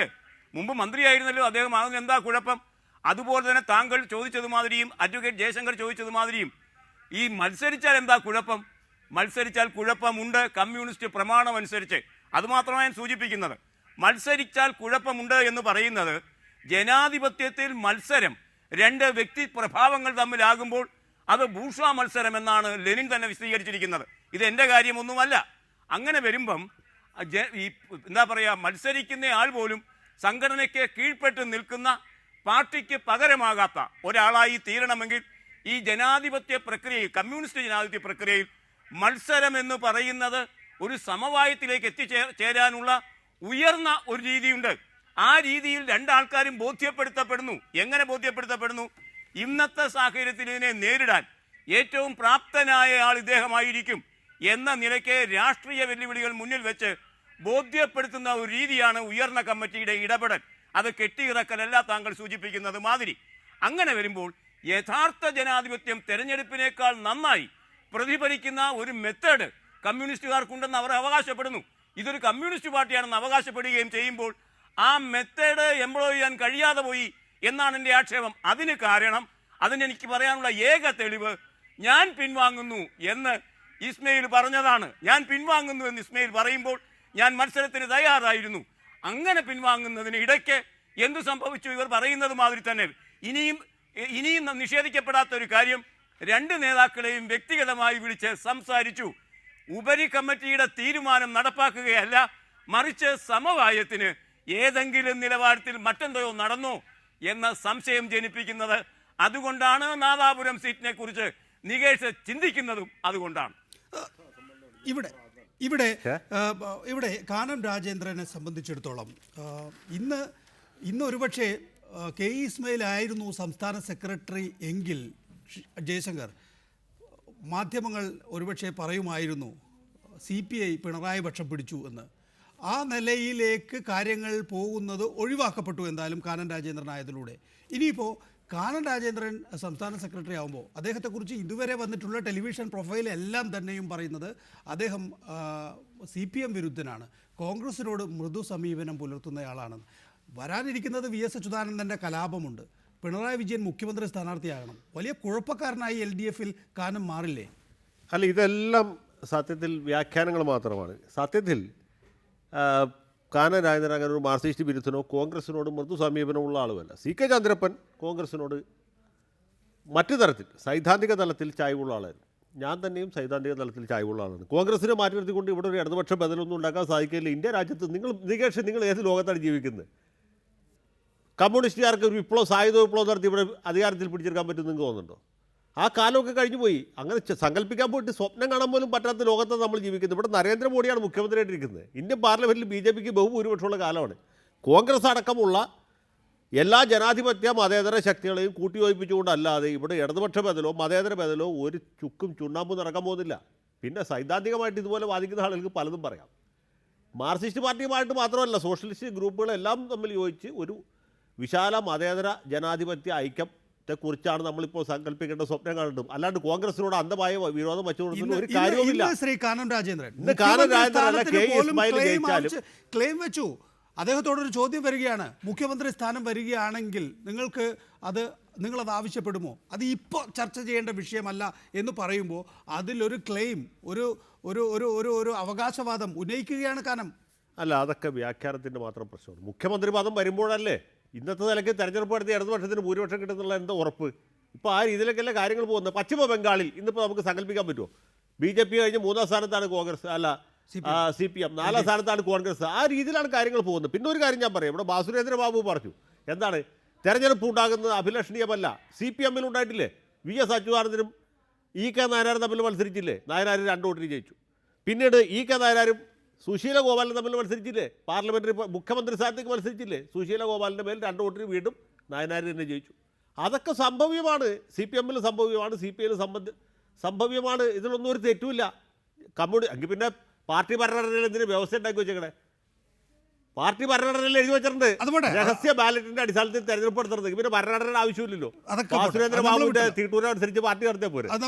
മുമ്പ് മന്ത്രിയായിരുന്നല്ലോ, അദ്ദേഹം ആകുന്ന എന്താ കുഴപ്പം? അതുപോലെ തന്നെ താങ്കൾ ചോദിച്ചതുമാതിരിയും അഡ്വക്കേറ്റ് ജയശങ്കർ ചോദിച്ചതുമാതിരിയും ഈ മത്സരിച്ചാൽ എന്താ കുഴപ്പം? മത്സരിച്ചാൽ കുഴപ്പമുണ്ട്, കമ്മ്യൂണിസ്റ്റ് പ്രമാണം അനുസരിച്ച്. അതുമാത്രമാണ് ഞാൻ സൂചിപ്പിക്കുന്നത്. മത്സരിച്ചാൽ കുഴപ്പമുണ്ട് എന്ന് പറയുന്നത് ജനാധിപത്യത്തിൽ മത്സരം രണ്ട് വ്യക്തി പ്രഭാവങ്ങൾ തമ്മിലാകുമ്പോൾ അത് ബൂർഷ്വാ മത്സരം എന്നാണ് ലെനിൻ തന്നെ വിശദീകരിച്ചിരിക്കുന്നത്. ഇത് എൻ്റെ കാര്യമൊന്നുമല്ല. അങ്ങനെ വരുമ്പം എന്താ പറയുക, മത്സരിക്കുന്ന ആൾ പോലും സംഘടനയ്ക്ക് കീഴ്പ്പെട്ട് നിൽക്കുന്ന, പാർട്ടിക്ക് പകരമാകാത്ത ഒരാളായി തീരണമെങ്കിൽ ഈ ജനാധിപത്യ പ്രക്രിയയിൽ, കമ്മ്യൂണിസ്റ്റ് ജനാധിപത്യ പ്രക്രിയയിൽ മത്സരം എന്ന് പറയുന്നത് ഒരു സമവായത്തിലേക്ക് എത്തിച്ചേരാനുള്ള ഉയർന്ന ഒരു രീതിയുണ്ട്. ആ രീതിയിൽ രണ്ടാൾക്കാരും ബോധ്യപ്പെടുത്തപ്പെടുന്നു. എങ്ങനെ ബോധ്യപ്പെടുത്തപ്പെടുന്നു? ഇന്നത്തെ സാഹചര്യത്തിൽ ഇതിനെ നേരിടാൻ ഏറ്റവും പ്രാപ്തനായ ആൾ ഇദ്ദേഹമായിരിക്കും എന്ന നിലയ്ക്ക് രാഷ്ട്രീയ വെല്ലുവിളികൾ മുന്നിൽ വെച്ച് ബോധ്യപ്പെടുത്തുന്ന ഒരു രീതിയാണ് ഉയർന്ന കമ്മിറ്റിയുടെ ഇടപെടൽ. അത് കെട്ടിയിറക്കലല്ല താങ്കൾ സൂചിപ്പിക്കുന്നത് മാതിരി. അങ്ങനെ വരുമ്പോൾ യഥാർത്ഥ ജനാധിപത്യം തെരഞ്ഞെടുപ്പിനേക്കാൾ നന്നായി പ്രതിഫലിക്കുന്ന ഒരു മെത്തേഡ് കമ്മ്യൂണിസ്റ്റുകാർക്കുണ്ടെന്ന് അവർ അവകാശപ്പെടുന്നു. ഇതൊരു കമ്മ്യൂണിസ്റ്റ് പാർട്ടിയാണെന്ന് അവകാശപ്പെടുകയും ചെയ്യുമ്പോൾ ആ മെത്തേഡ് എംപ്ലോയ് ചെയ്യാൻ കഴിയാതെ പോയി എന്നാണ് എൻ്റെ ആക്ഷേപം. അതിന് കാരണം, അതിനെനിക്ക് പറയാനുള്ള ഏക തെളിവ് ഞാൻ പിൻവാങ്ങുന്നു എന്ന് ഇസ്മയിൽ പറഞ്ഞതാണ്. ഞാൻ പിൻവാങ്ങുന്നു എന്ന് ഇസ്മയിൽ പറയുമ്പോൾ ഞാൻ മത്സരത്തിന് തയ്യാറായിരുന്നു. അങ്ങനെ പിൻവാങ്ങുന്നതിന് ഇടയ്ക്ക് എന്തു സംഭവിച്ചു? ഇവർ പറയുന്നത് മാതിരി തന്നെ ഇനിയും നിഷേധിക്കപ്പെടാത്ത ഒരു കാര്യം, രണ്ട് നേതാക്കളെയും വ്യക്തിഗതമായി വിളിച്ച് സംസാരിച്ചു. ഉപരി കമ്മിറ്റിയുടെ തീരുമാനം നടപ്പാക്കുകയല്ല, മറിച്ച് സമവായത്തിന് ഏതെങ്കിലും നിലവാരത്തിൽ മറ്റെന്തോ നടന്നോ എന്ന സംശയം ജനിപ്പിക്കുന്നത്. അതുകൊണ്ടാണ് നാദാപുരം സീറ്റിനെ കുറിച്ച് നികേഷ് ചിന്തിക്കുന്നതും അതുകൊണ്ടാണ്. ഇവിടെ കാനം രാജേന്ദ്രനെ സംബന്ധിച്ചിടത്തോളം ഇന്ന് ഒരുപക്ഷെ കെ ഇസ്മയിൽ ആയിരുന്നു സംസ്ഥാന സെക്രട്ടറി എങ്കിൽ ജയശങ്കർ, മാധ്യമങ്ങൾ ഒരുപക്ഷെ പറയുമായിരുന്നു CPI പിണറായി പക്ഷം പിടിച്ചു എന്ന്. ആ നിലയിലേക്ക് കാര്യങ്ങൾ പോകുന്നത് ഒഴിവാക്കപ്പെട്ടു എന്തായാലും കാനം രാജേന്ദ്രനായതിലൂടെ. ഇനിയിപ്പോൾ കാനം രാജേന്ദ്രൻ സംസ്ഥാന സെക്രട്ടറി ആകുമ്പോൾ അദ്ദേഹത്തെക്കുറിച്ച് ഇതുവരെ വന്നിട്ടുള്ള ടെലിവിഷൻ പ്രൊഫൈലെല്ലാം തന്നെയും പറയുന്നത് അദ്ദേഹം CPM വിരുദ്ധനാണ്, കോൺഗ്രസിനോട് മൃദു സമീപനം പുലർത്തുന്നയാളാണെന്ന്. വരാനിരിക്കുന്നത് VS അച്യുതാനന്ദൻ്റെ കലാപമുണ്ട്. പിണറായി വിജയൻ മുഖ്യമന്ത്രി സ്ഥാനാർത്ഥിയാകണം. വലിയ കുഴപ്പക്കാരനായി LDFൽ കാനം മാറില്ലേ? അല്ല, ഇതെല്ലാം സത്യത്തിൽ വ്യാഖ്യാനങ്ങൾ മാത്രമാണ്. സത്യത്തിൽ കാനം രാജേന്ദ്രൻ അങ്ങനെ ഒരു മാർക്സിസ്റ്റ് വിരുദ്ധനോ കോൺഗ്രസിനോട് മൃദു സമീപനമുള്ള ആളുമല്ല. CK ചന്ദ്രപ്പൻ കോൺഗ്രസിനോട് മറ്റു തരത്തിൽ സൈദ്ധാന്തിക തലത്തിൽ ചായ്വുള്ള ആളായിരുന്നു. ഞാൻ തന്നെയും സൈദ്ധാന്തിക തലത്തിൽ ചായ്വുള്ള ആളാണ്. കോൺഗ്രസിനെ മാറ്റി നിർത്തിക്കൊണ്ട് ഇവിടെ ഒരു ഇടതുപക്ഷ ബദലൊന്നും ഉണ്ടാക്കാൻ സാധിക്കില്ല. ഇന്ത്യ രാജ്യത്ത് നിങ്ങൾ ഏത് ലോകത്താണ് ജീവിക്കുന്നത്? കമ്മ്യൂണിസ്റ്റുകാർക്ക് ഒരു വിപ്ലവം, സായുധ വിപ്ലവം നടത്തി ഇവിടെ അധികാരത്തിൽ പിടിച്ചെടുക്കാൻ പറ്റും നിങ്ങൾക്ക് തോന്നുന്നുണ്ടോ? ആ കാലമൊക്കെ കഴിഞ്ഞു പോയി. അങ്ങനെ സങ്കല്പിക്കാൻ പോയിട്ട് സ്വപ്നം കാണാൻ പോലും പറ്റാത്ത ലോകത്താണ് നമ്മൾ ജീവിക്കുന്നത്. ഇവിടെ നരേന്ദ്രമോദിയാണ് മുഖ്യമന്ത്രിയായിട്ടിരിക്കുന്നത്. ഇന്ത്യൻ പാർലമെൻറ്റിൽ BJPക്ക് ബഹുഭൂരിപക്ഷമുള്ള കാലമാണ്. കോൺഗ്രസ് അടക്കമുള്ള എല്ലാ ജനാധിപത്യ മതേതര ശക്തികളെയും കൂട്ടിയോജിപ്പിച്ചുകൊണ്ടല്ലാതെ ഇവിടെ ഇടതുപക്ഷ ബദലോ മതേതര ബദലോ ഒരു ചുക്കും ചുണ്ണാമ്പും നടക്കാൻ പോകുന്നില്ല. പിന്നെ സൈദ്ധാന്തികമായിട്ട് ഇതുപോലെ വാദിക്കുന്ന ആളുകൾക്ക് പലതും പറയാം. മാർക്സിസ്റ്റ് പാർട്ടിയുമായിട്ട് മാത്രമല്ല, സോഷ്യലിസ്റ്റ് ഗ്രൂപ്പുകളെല്ലാം തമ്മിൽ യോജിച്ച് ഒരു വിശാല മതേതര ജനാധിപത്യ ഐക്യത്തെക്കുറിച്ചാണ് നമ്മളിപ്പോൾ സങ്കല്പിക്കേണ്ട സ്വപ്നം കാണുന്നത്. അല്ലാണ്ട് കോൺഗ്രസിനോട് അന്ധമായ വിരോധം വെച്ചുകൊടുക്കുന്ന ഒരു കാര്യവുമില്ല. ശ്രീ കാനം രാജേന്ദ്രൻ ഇന്ന് കാനം രാജേന്ദ്രൻ അല്ല, K. ഇസ്മായിൽ ജയിച്ചാലും ക്ലെയിം വെച്ചു. അദ്ദേഹത്തോടൊരു ചോദ്യം വരികയാണ്, മുഖ്യമന്ത്രി സ്ഥാനം വരികയാണെങ്കിൽ നിങ്ങളത് ആവശ്യപ്പെടുമോ? അത് ഇപ്പോൾ ചർച്ച ചെയ്യേണ്ട വിഷയമല്ല എന്ന് പറയുമ്പോൾ അതിലൊരു ക്ലെയിം, ഒരു അവകാശവാദം ഉന്നയിക്കുകയാണ് കാനം. അല്ല, അതൊക്കെ വ്യാഖ്യാനത്തിൻ്റെ മാത്രം പ്രശ്നമാണ്. മുഖ്യമന്ത്രി പദം വരുമ്പോഴല്ലേ ഇന്നത്തെ നിലയ്ക്ക് തെരഞ്ഞെടുപ്പ് നടത്തി ഇടതുപക്ഷത്തിന് ഭൂരിപക്ഷം കിട്ടുന്നുള്ള എന്താ ഉറപ്പ്? ഇപ്പോൾ ആ രീതിയിലേക്കല്ലേ കാര്യങ്ങൾ പോകുന്നത്. പശ്ചിമ ബംഗാളിൽ ഇന്നിപ്പോൾ നമുക്ക് സങ്കല്പിക്കാൻ പറ്റുമോ? BJP കഴിഞ്ഞ് 3ാം സ്ഥാനത്താണ് കോൺഗ്രസ്, അല്ല CPM, 4ാം സ്ഥാനത്താണ് കോൺഗ്രസ്. ആ രീതിയിലാണ് കാര്യങ്ങൾ പോകുന്നത്. പിന്നെ ഒരു കാര്യം ഞാൻ പറയാം, ഇവിടെ ബാസുരേന്ദ്ര ബാബു പറഞ്ഞു, എന്താണ് തെരഞ്ഞെടുപ്പ് ഉണ്ടാകുന്നത് അഭിലഷണീയമല്ല. CPM ഉണ്ടായിട്ടില്ലേ? VS അച്യുതാനന്ദനും E.K. നായനാരും തമ്മിൽ മത്സരിച്ചില്ലേ? നായനാർ 2 വോട്ടിന് ജയിച്ചു. പിന്നീട് E.K. നായനാരും സുശീല ഗോപാലൻ തമ്മിൽ മത്സരിച്ചില്ലേ? പാർലമെൻ്ററി മുഖ്യമന്ത്രി സ്ഥാനത്തേക്ക് മത്സരിച്ചില്ലേ? സുശീല ഗോപാലിൻ്റെ മേൽ 2 വോട്ടിന് വീണ്ടും നായനാർ തന്നെ ജയിച്ചു. അതൊക്കെ സംഭവ്യമാണ്. CPM സംഭവ്യമാണ്, CPI സംഭവ്യമാണ്. ഇതിലൊന്നും ഒരു തെറ്റുമില്ല. എങ്കിൽ പിന്നെ പാർട്ടി ഭരണഘടനയിൽ എന്തിന് വ്യവസ്ഥ ഉണ്ടാക്കി വെച്ചേക്കണേ? പാർട്ടി ഭരണഘടനയിൽ എഴുതി വെച്ചിട്ടുണ്ട് രഹസ്യ ബാലറ്റിന്റെ അടിസ്ഥാനത്തിൽ തെരഞ്ഞെടുപ്പ് നടത്തുന്നത്. പിന്നെ ഭരണഘടനയുടെ ആവശ്യമില്ലല്ലോ. സുരേന്ദ്ര ബാബുവിന്റെ തീട്ടൂരം അനുസരിച്ച് പാർട്ടി നടത്തിയാൽ പോരെ. അത്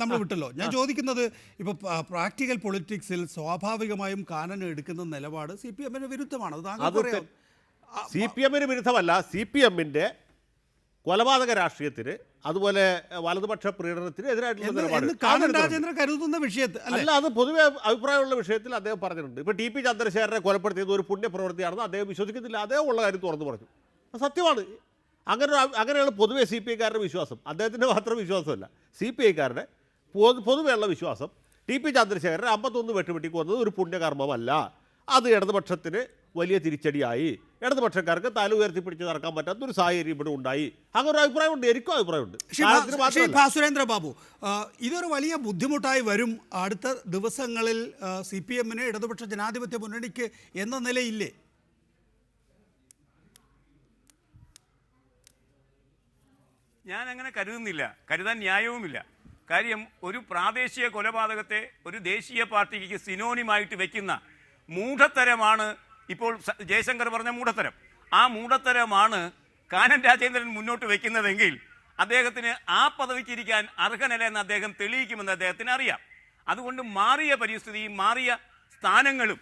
നമ്മൾ വിട്ടല്ലോ. ഞാൻ ചോദിക്കുന്നത്, ഇപ്പോൾ പ്രാക്ടിക്കൽ പൊളിറ്റിക്സിൽ സ്വാഭാവികമായും കാനൻ എടുക്കുന്ന നിലപാട് CPM വിരുദ്ധമാണ്. CPM വിരുദ്ധമല്ല, CPM കൊലപാതക രാഷ്ട്രീയത്തിന് അതുപോലെ വലതുപക്ഷ പ്രീണനത്തിന് എതിരായിട്ടുള്ള നിലപാട് കരുതുന്ന വിഷയത്തിൽ അല്ല, അത് പൊതുവെ അഭിപ്രായമുള്ള വിഷയത്തിൽ അദ്ദേഹം പറഞ്ഞിട്ടുണ്ട്. ഇപ്പോൾ TP ചന്ദ്രശേഖരനെ കൊലപ്പെടുത്തിയത് ഒരു പുണ്യപ്രവൃത്തിയാണെന്ന് അദ്ദേഹം വിശ്വസിക്കുന്നില്ല. അദ്ദേഹം ഉള്ള കാര്യം തുറന്നു പറഞ്ഞു. സത്യമാണ്. അങ്ങനെയാണ് പൊതുവെ CPI-ക്കാരുടെ വിശ്വാസം. അദ്ദേഹത്തിൻ്റെ മാത്രം വിശ്വാസമല്ല, CPI-ക്കാരുടെ പൊതുവെയുള്ള വിശ്വാസം. TP ചന്ദ്രശേഖരൻ 51 വെട്ടുവെട്ടി കൊന്നത് ഒരു പുണ്യകർമ്മമല്ല. അത് ഇടതുപക്ഷത്തിന് വലിയ തിരിച്ചടിയായി. ഇടതുപക്ഷക്കാർക്ക് തല ഉയർത്തിപ്പിടിച്ച് നടക്കാൻ പറ്റാത്ത ഒരു സാഹചര്യം ഇവിടെ ഉണ്ടായി. അങ്ങനെ ഒരു അഭിപ്രായമുണ്ട്, എനിക്കും അഭിപ്രായമുണ്ട്. സുരേന്ദ്ര ബാബു, ഇതൊരു വലിയ ബുദ്ധിമുട്ടായി വരും അടുത്ത ദിവസങ്ങളിൽ CPM-ന്, ഇടതുപക്ഷ ജനാധിപത്യ മുന്നണിക്ക് എന്ന നിലയില്ലേ? ഞാൻ അങ്ങനെ കരുതുന്നില്ല, കരുതാൻ ന്യായവുമില്ല. കാര്യം, ഒരു പ്രാദേശിക കൊലപാതകത്തെ ഒരു ദേശീയ പാർട്ടിക്ക് സിനോണിമായിട്ട് വെക്കുന്ന മൂഢത്തരമാണ് ഇപ്പോൾ ജയശങ്കർ പറഞ്ഞ മൂഢത്തരം. ആ മൂഢത്തരമാണ് കാനം രാജേന്ദ്രൻ മുന്നോട്ട് വയ്ക്കുന്നതെങ്കിൽ അദ്ദേഹത്തിന് ആ പദവിക്ക് ഇരിക്കാൻ അർഹനല്ല എന്ന് അദ്ദേഹം തെളിയിക്കുമെന്ന് അദ്ദേഹത്തിന് അറിയാം. അതുകൊണ്ട് മാറിയ പരിസ്ഥിതിയും മാറിയ സ്ഥാനങ്ങളും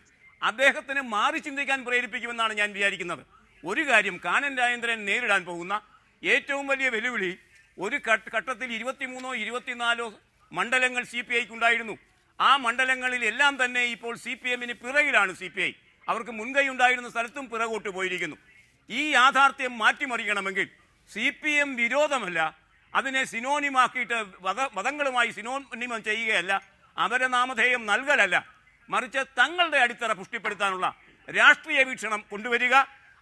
അദ്ദേഹത്തിന് മാറി ചിന്തിക്കാൻ പ്രേരിപ്പിക്കുമെന്നാണ് ഞാൻ വിചാരിക്കുന്നത്. ഒരു കാര്യം, കാനം രാജേന്ദ്രൻ നേരിടാൻ പോകുന്ന ഏറ്റവും വലിയ വെല്ലുവിളി, ഒരു ഘട്ടത്തിൽ 23 or 24 മണ്ഡലങ്ങൾ CPI-ക്ക് ഉണ്ടായിരുന്നു. ആ മണ്ഡലങ്ങളിൽ എല്ലാം തന്നെ ഇപ്പോൾ CPM-ന് പിറകിലാണ്. CPI അവർക്ക് മുൻകൈ ഉണ്ടായിരുന്ന സ്ഥലത്തും പിറകോട്ട് പോയിരിക്കുന്നു. ഈ യാഥാർത്ഥ്യം മാറ്റിമറിക്കണമെങ്കിൽ CPM വിരോധമല്ല, അതിനെ സിനോണിമാക്കിയിട്ട് മതങ്ങളുമായി സിനോണിമം ചെയ്യുകയല്ല, അപരനാമധേയം നൽകലല്ല, മറിച്ച് തങ്ങളുടെ അടിത്തറ പുഷ്ടിപ്പെടുത്താനുള്ള രാഷ്ട്രീയ വീക്ഷണം കൊണ്ടുവരിക,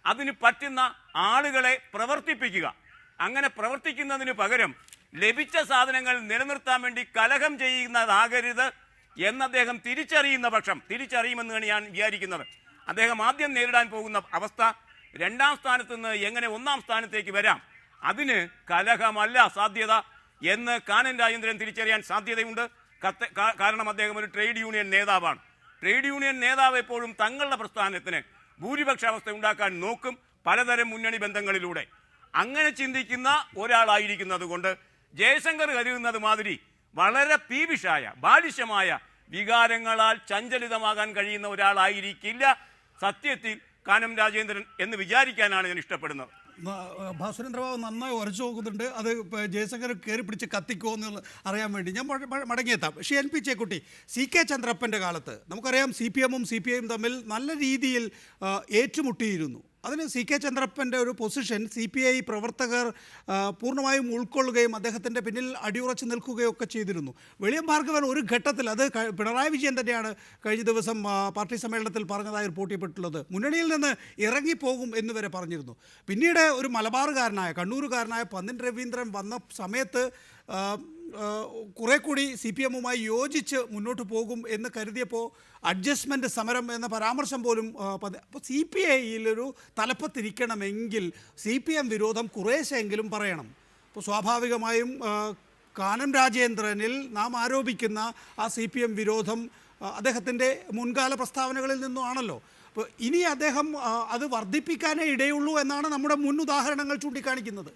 അതിന് പറ്റുന്ന ആളുകളെ പ്രവർത്തിപ്പിക്കുക. അങ്ങനെ പ്രവർത്തിക്കുന്നതിന് പകരം ലഭിച്ച സാധനങ്ങൾ നിലനിർത്താൻ വേണ്ടി കലഹം ചെയ്യുന്നതാകരുത് എന്ന് അദ്ദേഹം തിരിച്ചറിയുന്ന പക്ഷം, തിരിച്ചറിയുമെന്നാണ് ഞാൻ വിചാരിക്കുന്നത്. അദ്ദേഹം ആദ്യം നേരിടാൻ പോകുന്ന അവസ്ഥ, 2ാം സ്ഥാനത്ത് നിന്ന് എങ്ങനെ 1ാം സ്ഥാനത്തേക്ക് വരാം, അതിന് കലഹമല്ല സാധ്യത എന്ന് കാനം രാജേന്ദ്രൻ തിരിച്ചറിയാൻ സാധ്യതയുണ്ട്. കാരണം അദ്ദേഹം ഒരു ട്രേഡ് യൂണിയൻ നേതാവാണ്. ട്രേഡ് യൂണിയൻ നേതാവ് എപ്പോഴും തങ്ങളുടെ പ്രസ്ഥാനത്തിന് ഭൂരിപക്ഷ അവസ്ഥ ഉണ്ടാക്കാൻ നോക്കും, പലതരം മുന്നണി ബന്ധങ്ങളിലൂടെ. അങ്ങനെ ചിന്തിക്കുന്ന ഒരാളായിരിക്കുന്നത് കൊണ്ട് ജയശങ്കർ കരുതുന്നത് മാതിരി വളരെ പീവിഷായ ബാലിശമായ വികാരങ്ങളാൽ ചഞ്ചലിതമാകാൻ കഴിയുന്ന ഒരാളായിരിക്കില്ല സത്യത്തിൽ കാനം രാജേന്ദ്രൻ എന്ന് വിചാരിക്കാനാണ് ഞാൻ ഇഷ്ടപ്പെടുന്നത്. ഭാസുരേന്ദ്രബാബു നന്നായി ഉറച്ചു നോക്കുന്നുണ്ട്. അത് ജയശങ്കർ കയറി പിടിച്ച് കത്തിക്കുമോ എന്ന് അറിയാൻ വേണ്ടി ഞാൻ മടങ്ങിയെത്താം. പക്ഷേ NP ചേക്കുട്ടി, CK ചന്ദ്രപ്പൻ്റെ കാലത്ത് നമുക്കറിയാം CPM-ഉം CPI-യും തമ്മിൽ നല്ല രീതിയിൽ ഏറ്റുമുട്ടിയിരുന്നു. അതിന് സി കെ ചന്ദ്രപ്പൻ്റെ ഒരു പൊസിഷൻ CPI പ്രവർത്തകർ പൂർണ്ണമായും ഉൾക്കൊള്ളുകയും അദ്ദേഹത്തിൻ്റെ പിന്നിൽ അടിയുറച്ച് നിൽക്കുകയൊക്കെ ചെയ്തിരുന്നു. വെളിയം ഭാർഗവൻ ഒരു ഘട്ടത്തിൽ, അത് പിണറായി വിജയൻ തന്നെയാണ് കഴിഞ്ഞ ദിവസം പാർട്ടി സമ്മേളനത്തിൽ പറഞ്ഞതായി റിപ്പോർട്ട് ചെയ്യപ്പെട്ടുള്ളത്, മുന്നണിയിൽ നിന്ന് ഇറങ്ങിപ്പോകും എന്ന് വരെ പറഞ്ഞിരുന്നു. പിന്നീട് ഒരു മലബാറുകാരനായ കണ്ണൂരുകാരനായ പന്നിൻ രവീന്ദ്രൻ വന്ന സമയത്ത് കുറെ കൂടി CPM-ഉമായി യോജിച്ച് മുന്നോട്ട് പോകും എന്ന് കരുതിയപ്പോൾ അഡ്ജസ്റ്റ്മെൻറ്റ് സമരം എന്ന പരാമർശം പോലും അപ്പോൾ CPI-യിലൊരു തലപ്പത്തിരിക്കണമെങ്കിൽ CPM വിരോധം കുറേശ്ശെങ്കിലും പറയണം. അപ്പോൾ സ്വാഭാവികമായും കാനം രാജേന്ദ്രനിൽ നാം ആരോപിക്കുന്ന ആ CPM വിരോധം അദ്ദേഹത്തിൻ്റെ മുൻകാല പ്രസ്താവനകളിൽ നിന്നുമാണല്ലോ. അപ്പോൾ ഇനി അദ്ദേഹം അത് വർദ്ധിപ്പിക്കാനേ ഇടയുള്ളൂ എന്നാണ് നമ്മുടെ മുൻ ഉദാഹരണങ്ങൾ ചൂണ്ടിക്കാണിക്കുന്നത്.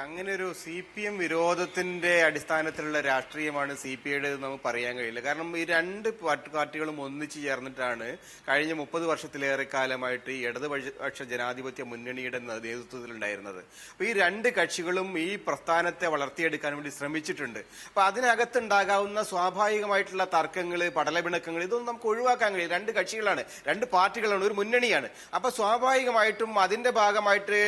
അങ്ങനെ ഒരു CPM വിരോധത്തിന്റെ അടിസ്ഥാനത്തിലുള്ള രാഷ്ട്രീയമാണ് CPIയുടെ നമുക്ക് പറയാൻ കഴിയില്ല. കാരണം ഈ രണ്ട് പാർട്ടികളും ഒന്നിച്ചു ചേർന്നിട്ടാണ് കഴിഞ്ഞ 30 വർഷത്തിലേറെ കാലമായിട്ട് ഈ ഇടതുപക്ഷ ജനാധിപത്യ മുന്നണിയുടെ നേതൃത്വത്തിലുണ്ടായിരുന്നത്. അപ്പോൾ ഈ രണ്ട് കക്ഷികളും ഈ പ്രസ്ഥാനത്തെ വളർത്തിയെടുക്കാൻ വേണ്ടി ശ്രമിച്ചിട്ടുണ്ട്. അപ്പൊ അതിനകത്തുണ്ടാകാവുന്ന സ്വാഭാവികമായിട്ടുള്ള തർക്കങ്ങൾ, പടലപിണക്കങ്ങൾ, ഇതൊന്നും നമുക്ക് ഒഴിവാക്കാൻ കഴിയും. രണ്ട് കക്ഷികളാണ്, രണ്ട് പാർട്ടികളാണ്, ഒരു മുന്നണിയാണ്. അപ്പൊ സ്വാഭാവികമായിട്ടും അതിന്റെ ഭാഗമായിട്ട്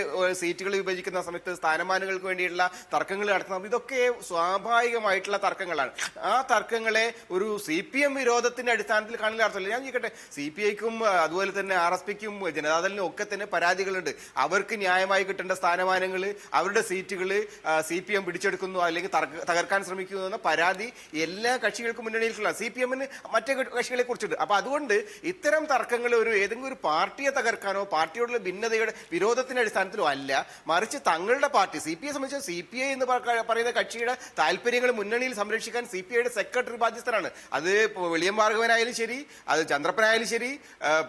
സീറ്റുകൾ വിഭജിക്കുന്ന സമയത്ത് സ്ഥാനമാനങ്ങൾക്ക് വേണ്ടിയുള്ള തർക്കങ്ങൾ നടത്തുന്നത്, ഇതൊക്കെ സ്വാഭാവികമായിട്ടുള്ള തർക്കങ്ങളാണ്. ആ തർക്കങ്ങളെ ഒരു CPM വിരോധത്തിന്റെ അടിസ്ഥാനത്തിൽ കാണുന്ന അർത്ഥമില്ല. ഞാൻ ചോദിക്കട്ടെ, CPIക്കും അതുപോലെ തന്നെ RSPക്കും ജനതാദളിനും ഒക്കെ തന്നെ പരാതികളുണ്ട്. അവർക്ക് ന്യായമായി കിട്ടേണ്ട സ്ഥാനമാനങ്ങൾ, അവരുടെ സീറ്റുകൾ CPM പിടിച്ചെടുക്കുന്നു അല്ലെങ്കിൽ തകർക്കാൻ ശ്രമിക്കുന്നു എന്ന പരാതി എല്ലാ കക്ഷികൾക്കും മുന്നണിയിലുള്ള CPM-ന് മറ്റേ കക്ഷികളെ കുറിച്ചുണ്ട്. അപ്പൊ അതുകൊണ്ട് ഇത്തരം തർക്കങ്ങൾ ഏതെങ്കിലും ഒരു പാർട്ടിയെ തകർക്കാനോ പാർട്ടിയോടുള്ള ഭിന്നതയുടെ വിരോധത്തിന്റെ അടിസ്ഥാനത്തിലോ അല്ല, മറിച്ച് തങ്ങളുടെ പാർട്ടി CPI സംബന്ധിച്ച് CPI എന്ന് പറയുന്ന കക്ഷിയുടെ താല്പര്യങ്ങൾ മുന്നണിയിൽ സംരക്ഷിക്കാൻ CPIയുടെ സെക്രട്ടറി ബാധ്യസ്ഥനാണ്. അത് വെളിയം ഭാർഗവനായാലും ശരി, അത് ചന്ദ്രപ്പനായാലും ശരി,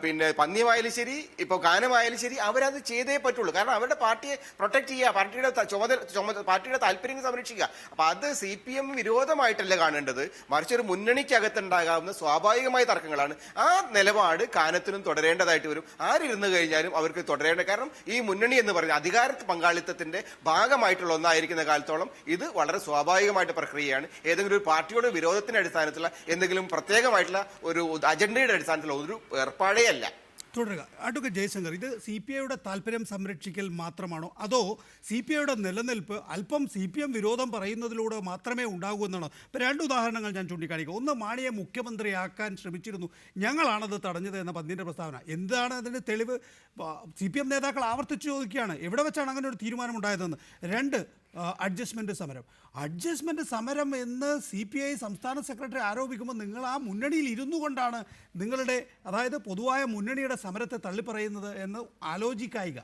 പിന്നെ പന്നിയമായാലും ശരി, ഇപ്പോൾ കാനമായാലും ശരി, അവരത് ചെയ്തേ പറ്റുള്ളൂ. കാരണം അവരുടെ പാർട്ടിയെ പ്രൊട്ടക്ട് ചെയ്യുക, പാർട്ടിയുടെ താല്പര്യങ്ങൾ സംരക്ഷിക്കുക. അപ്പൊ അത് CPM വിരോധമായിട്ടല്ല കാണേണ്ടത്, മറിച്ച് ഒരു മുന്നണിക്കകത്തുണ്ടാകാവുന്ന സ്വാഭാവികമായ തർക്കങ്ങളാണ്. ആ നിലപാട് കാനത്തിനും തുടരേണ്ടതായിട്ട് വരും. ആരിരുന്നു കഴിഞ്ഞാലും അവർക്ക് തുടരേണ്ട. കാരണം ഈ മുന്നണി എന്ന് പറഞ്ഞ അധികാര പങ്കാളിത്തത്തിന്റെ ഭാഗമായിട്ടുള്ള ഒന്നായിരിക്കുന്ന കാലത്തോളം ഇത് വളരെ സ്വാഭാവികമായിട്ട് പ്രക്രിയയാണ്. ഏതെങ്കിലും ഒരു പാർട്ടിയുടെ വിരോധത്തിന്റെ അടിസ്ഥാനത്തിലുള്ള എന്തെങ്കിലും പ്രത്യേകമായിട്ടുള്ള ഒരു അജണ്ടയുടെ അടിസ്ഥാനത്തിലുള്ള ഒരു ഏർപ്പാടേ അല്ല. തുടരുക. അഡ്വക്കേറ്റ് ജയശങ്കർ, ഇത് CPIയുടെ താല്പര്യം സംരക്ഷിക്കൽ മാത്രമാണോ, അതോ CPIയുടെ നിലനിൽപ്പ് അല്പം CPM വിരോധം പറയുന്നതിലൂടെ മാത്രമേ ഉണ്ടാകൂ എന്നാണോ? ഇപ്പോൾ രണ്ട് ഉദാഹരണങ്ങൾ ഞാൻ ചൂണ്ടിക്കാണിക്കുക. ഒന്ന്, മാണിയെ മുഖ്യമന്ത്രിയാക്കാൻ ശ്രമിച്ചിരുന്നു, ഞങ്ങളാണത് തടഞ്ഞത് എന്ന പന്നിൻ്റെ പ്രസ്താവന. എന്താണ് അതിൻ്റെ തെളിവ്? CPM നേതാക്കൾ ആവർത്തിച്ച് ചോദിക്കുകയാണ്, എവിടെ വെച്ചാണ് അങ്ങനെ ഒരു തീരുമാനമുണ്ടായതെന്ന്. രണ്ട്, അഡ്ജസ്റ്റ്മെൻറ്റ് സമരം എന്ന് CPI സംസ്ഥാന സെക്രട്ടറി ആരോപിക്കുമ്പോൾ നിങ്ങൾ ആ മുന്നണിയിൽ ഇരുന്നു കൊണ്ടാണ് നിങ്ങളുടെ, അതായത് പൊതുവായ മുന്നണിയുടെ സമരത്തെ തള്ളിപ്പറയുന്നത് എന്ന് ആലോചിക്കായിക.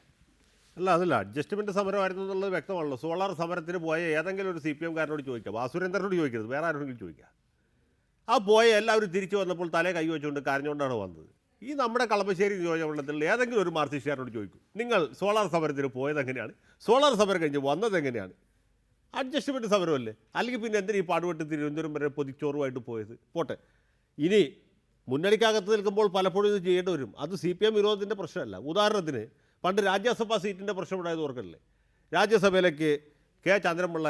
അല്ല, അതല്ല, അഡ്ജസ്റ്റ്മെൻറ്റ് സമരമായിരുന്നു എന്നുള്ളത് വ്യക്തമാണല്ലോ. സോളാർ സമരത്തിന് പോയ ഏതെങ്കിലും ഒരു CPM-കാരനോട് ചോദിക്കുക, വാസുരേന്ദ്രനോട് ചോദിക്കരുത്, വേറെ ആരോടെങ്കിലും ചോദിക്കുക. ആ പോയ എല്ലാവരും തിരിച്ചു വന്നപ്പോൾ തലേ കൈ വെച്ചുകൊണ്ട് കരഞ്ഞുകൊണ്ടാണ് വന്നത്. ഈ നമ്മുടെ കളമശ്ശേരി നിയോജകമണ്ഡലത്തിൽ ഏതെങ്കിലും ഒരു മാർക്സിസ്റ്റുകാരോട് ചോദിക്കും, നിങ്ങൾ സോളാർ സമരത്തിന് പോയത് എങ്ങനെയാണ്, സോളാർ സമരം കഴിഞ്ഞ് വന്നത് എങ്ങനെയാണ്? അഡ്ജസ്റ്റ്മെൻറ്റ് സമരമല്ലേ? അല്ലെങ്കിൽ പിന്നെ എന്തിനാ ഈ പാടുപെട്ട് തിരുവനന്തപുരം വരെ പൊതിച്ചോറുമായിട്ട് പോയത്? പോട്ടെ, ഇനി മുന്നണിക്കകത്ത് നിൽക്കുമ്പോൾ പലപ്പോഴും ഇത് ചെയ്യേണ്ടി വരും. അത് CPM വിരോധത്തിൻ്റെ പ്രശ്നമല്ല. ഉദാഹരണത്തിന് പണ്ട് രാജ്യസഭാ സീറ്റിൻ്റെ പ്രശ്നമുണ്ടായത് ഓർക്കല്ലേ? രാജ്യസഭയിലേക്ക് കെ ചന്ദ്രൻപിള്ള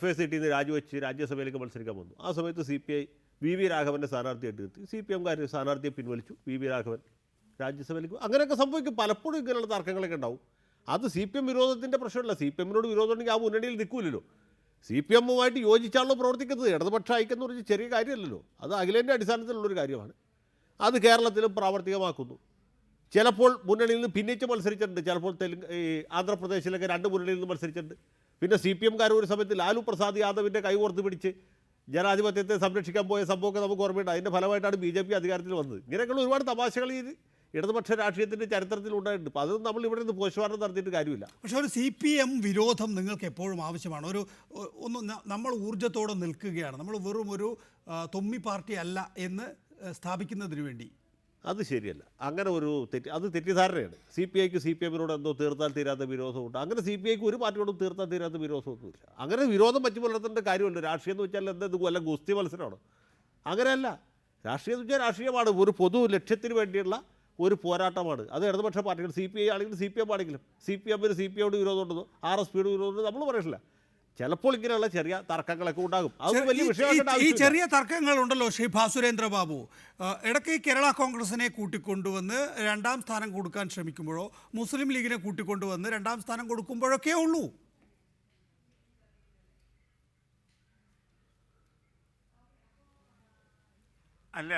FACT-ന്ന് രാജിവെച്ച് രാജ്യസഭയിലേക്ക് മത്സരിക്കാൻ വന്നു. ആ സമയത്ത് CPI VV രാഘവൻ്റെ സ്ഥാനാർത്ഥിയായിട്ട് എത്തി. CPM-കാർ സ്ഥാനാർത്ഥിയെ പിൻവലിച്ചു, VV രാഘവൻ രാജ്യസഭയിലേക്ക്. അങ്ങനെയൊക്കെ സംഭവിക്കും. പലപ്പോഴും ഇങ്ങനെയുള്ള തർക്കങ്ങളൊക്കെ ഉണ്ടാവും. അത് CPM വിരോധത്തിൻ്റെ പ്രശ്നമല്ല. CPM-നോട് വിരോധം ഉണ്ടെങ്കിൽ ആ മുന്നണിയിൽ നിൽക്കൂലല്ലോ. CPM-ഉമായിട്ട് യോജിച്ചാണല്ലോ പ്രവർത്തിക്കുന്നത്. ഇടതുപക്ഷ ഐക്യം പറഞ്ഞ് ചെറിയ കാര്യമല്ലല്ലോ. അത് അഖിലേന്ത്യാ അടിസ്ഥാനത്തിലുള്ളൊരു കാര്യമാണ്. അത് കേരളത്തിലും പ്രാവർത്തികമാക്കുന്നു. ചിലപ്പോൾ മുന്നണിയിൽ നിന്ന് ഭിന്നിച്ച് മത്സരിച്ചിട്ടുണ്ട്. ചിലപ്പോൾ ആന്ധ്രാപ്രദേശിലൊക്കെ രണ്ട് മുന്നണിയിൽ നിന്ന് മത്സരിച്ചിട്ടുണ്ട്. പിന്നെ CPM-കാർ ഒരു സമയത്ത് ലാലു പ്രസാദ് യാദവിൻ്റെ കൈകോർത്ത് പിടിച്ച് ജനാധിപത്യത്തെ സംരക്ഷിക്കാൻ പോയ സംഭവമൊക്കെ നമുക്ക് ഓർമ്മയുണ്ട്. അതിൻ്റെ ഫലമായിട്ടാണ് BJP അധികാരത്തിൽ വന്നത്. ഇങ്ങനെയൊക്കെയുള്ള ഒരുപാട് തമാശകൾ ഈ ഇടതുപക്ഷ രാഷ്ട്രീയത്തിൻ്റെ ചരിത്രത്തിൽ ഉണ്ടായിട്ടുണ്ട്. അപ്പോൾ അതൊന്നും നമ്മൾ ഇവിടെ നിന്ന് പോഷവാനം നടത്തിയിട്ട് കാര്യമില്ല. പക്ഷേ ഒരു CPM വിരോധം നിങ്ങൾക്ക് എപ്പോഴും ആവശ്യമാണ്. നമ്മൾ ഊർജ്ജത്തോടെ നിൽക്കുകയാണ്, നമ്മൾ വെറും ഒരു തൊമ്മി പാർട്ടി അല്ല എന്ന് സ്ഥാപിക്കുന്നതിന് വേണ്ടി. അത് ശരിയല്ല. അങ്ങനെ ഒരു അത് തെറ്റിദ്ധാരണയാണ്. CPIക്ക് CPM-നോട് എന്തോ തീർത്താൽ തീരാത്ത വിരോധമുണ്ട്. അങ്ങനെ CPIക്ക് ഒരു പാർട്ടിയോടും തീർത്താൽ തീരാത്ത വിരോധമൊന്നുമില്ല. അങ്ങനെ വിരോധം പറ്റി പുലർത്തേണ്ട കാര്യമുണ്ട്. രാഷ്ട്രീയം എന്ന് വെച്ചാൽ എന്ത് വല്ല ഗുസ്തി മത്സരമാണ്? അങ്ങനെയല്ല. രാഷ്ട്രീയം എന്ന് വെച്ചാൽ രാഷ്ട്രീയമാണ്, ഒരു പൊതു ലക്ഷ്യത്തിന് വേണ്ടിയുള്ള ഒരു പോരാട്ടമാണ്. അത് ഇടതുപക്ഷ പാർട്ടികൾ CPI ആണെങ്കിലും CPM ആണെങ്കിലും. CPM-ന് CPI-യോട് വിരോധമുണ്ടെന്നോ RSPയോട് വിരോധമുണ്ടോ നമ്മൾ പറയില്ല. ചിലപ്പോൾ ഇങ്ങനെയുള്ള ചെറിയ തർക്കങ്ങളൊക്കെ ഉണ്ടാകും. അത് വലിയ ഈ വിഷയമാക്കേണ്ട ചെറിയ തർക്കങ്ങളുണ്ടല്ലോ ശ്രീ ഭാസുരേന്ദ്ര ബാബു, ഇടയ്ക്ക് കേരള കോൺഗ്രസിനെ കൂട്ടിക്കൊണ്ടുവന്ന് 2ാം സ്ഥാനം കൊടുക്കാൻ ശ്രമിക്കുമ്പോഴോ മുസ്ലിം ലീഗിനെ കൂട്ടിക്കൊണ്ടുവന്ന് 2ാം സ്ഥാനം കൊടുക്കുമ്പോഴൊക്കെ ഉള്ളൂ. അല്ല,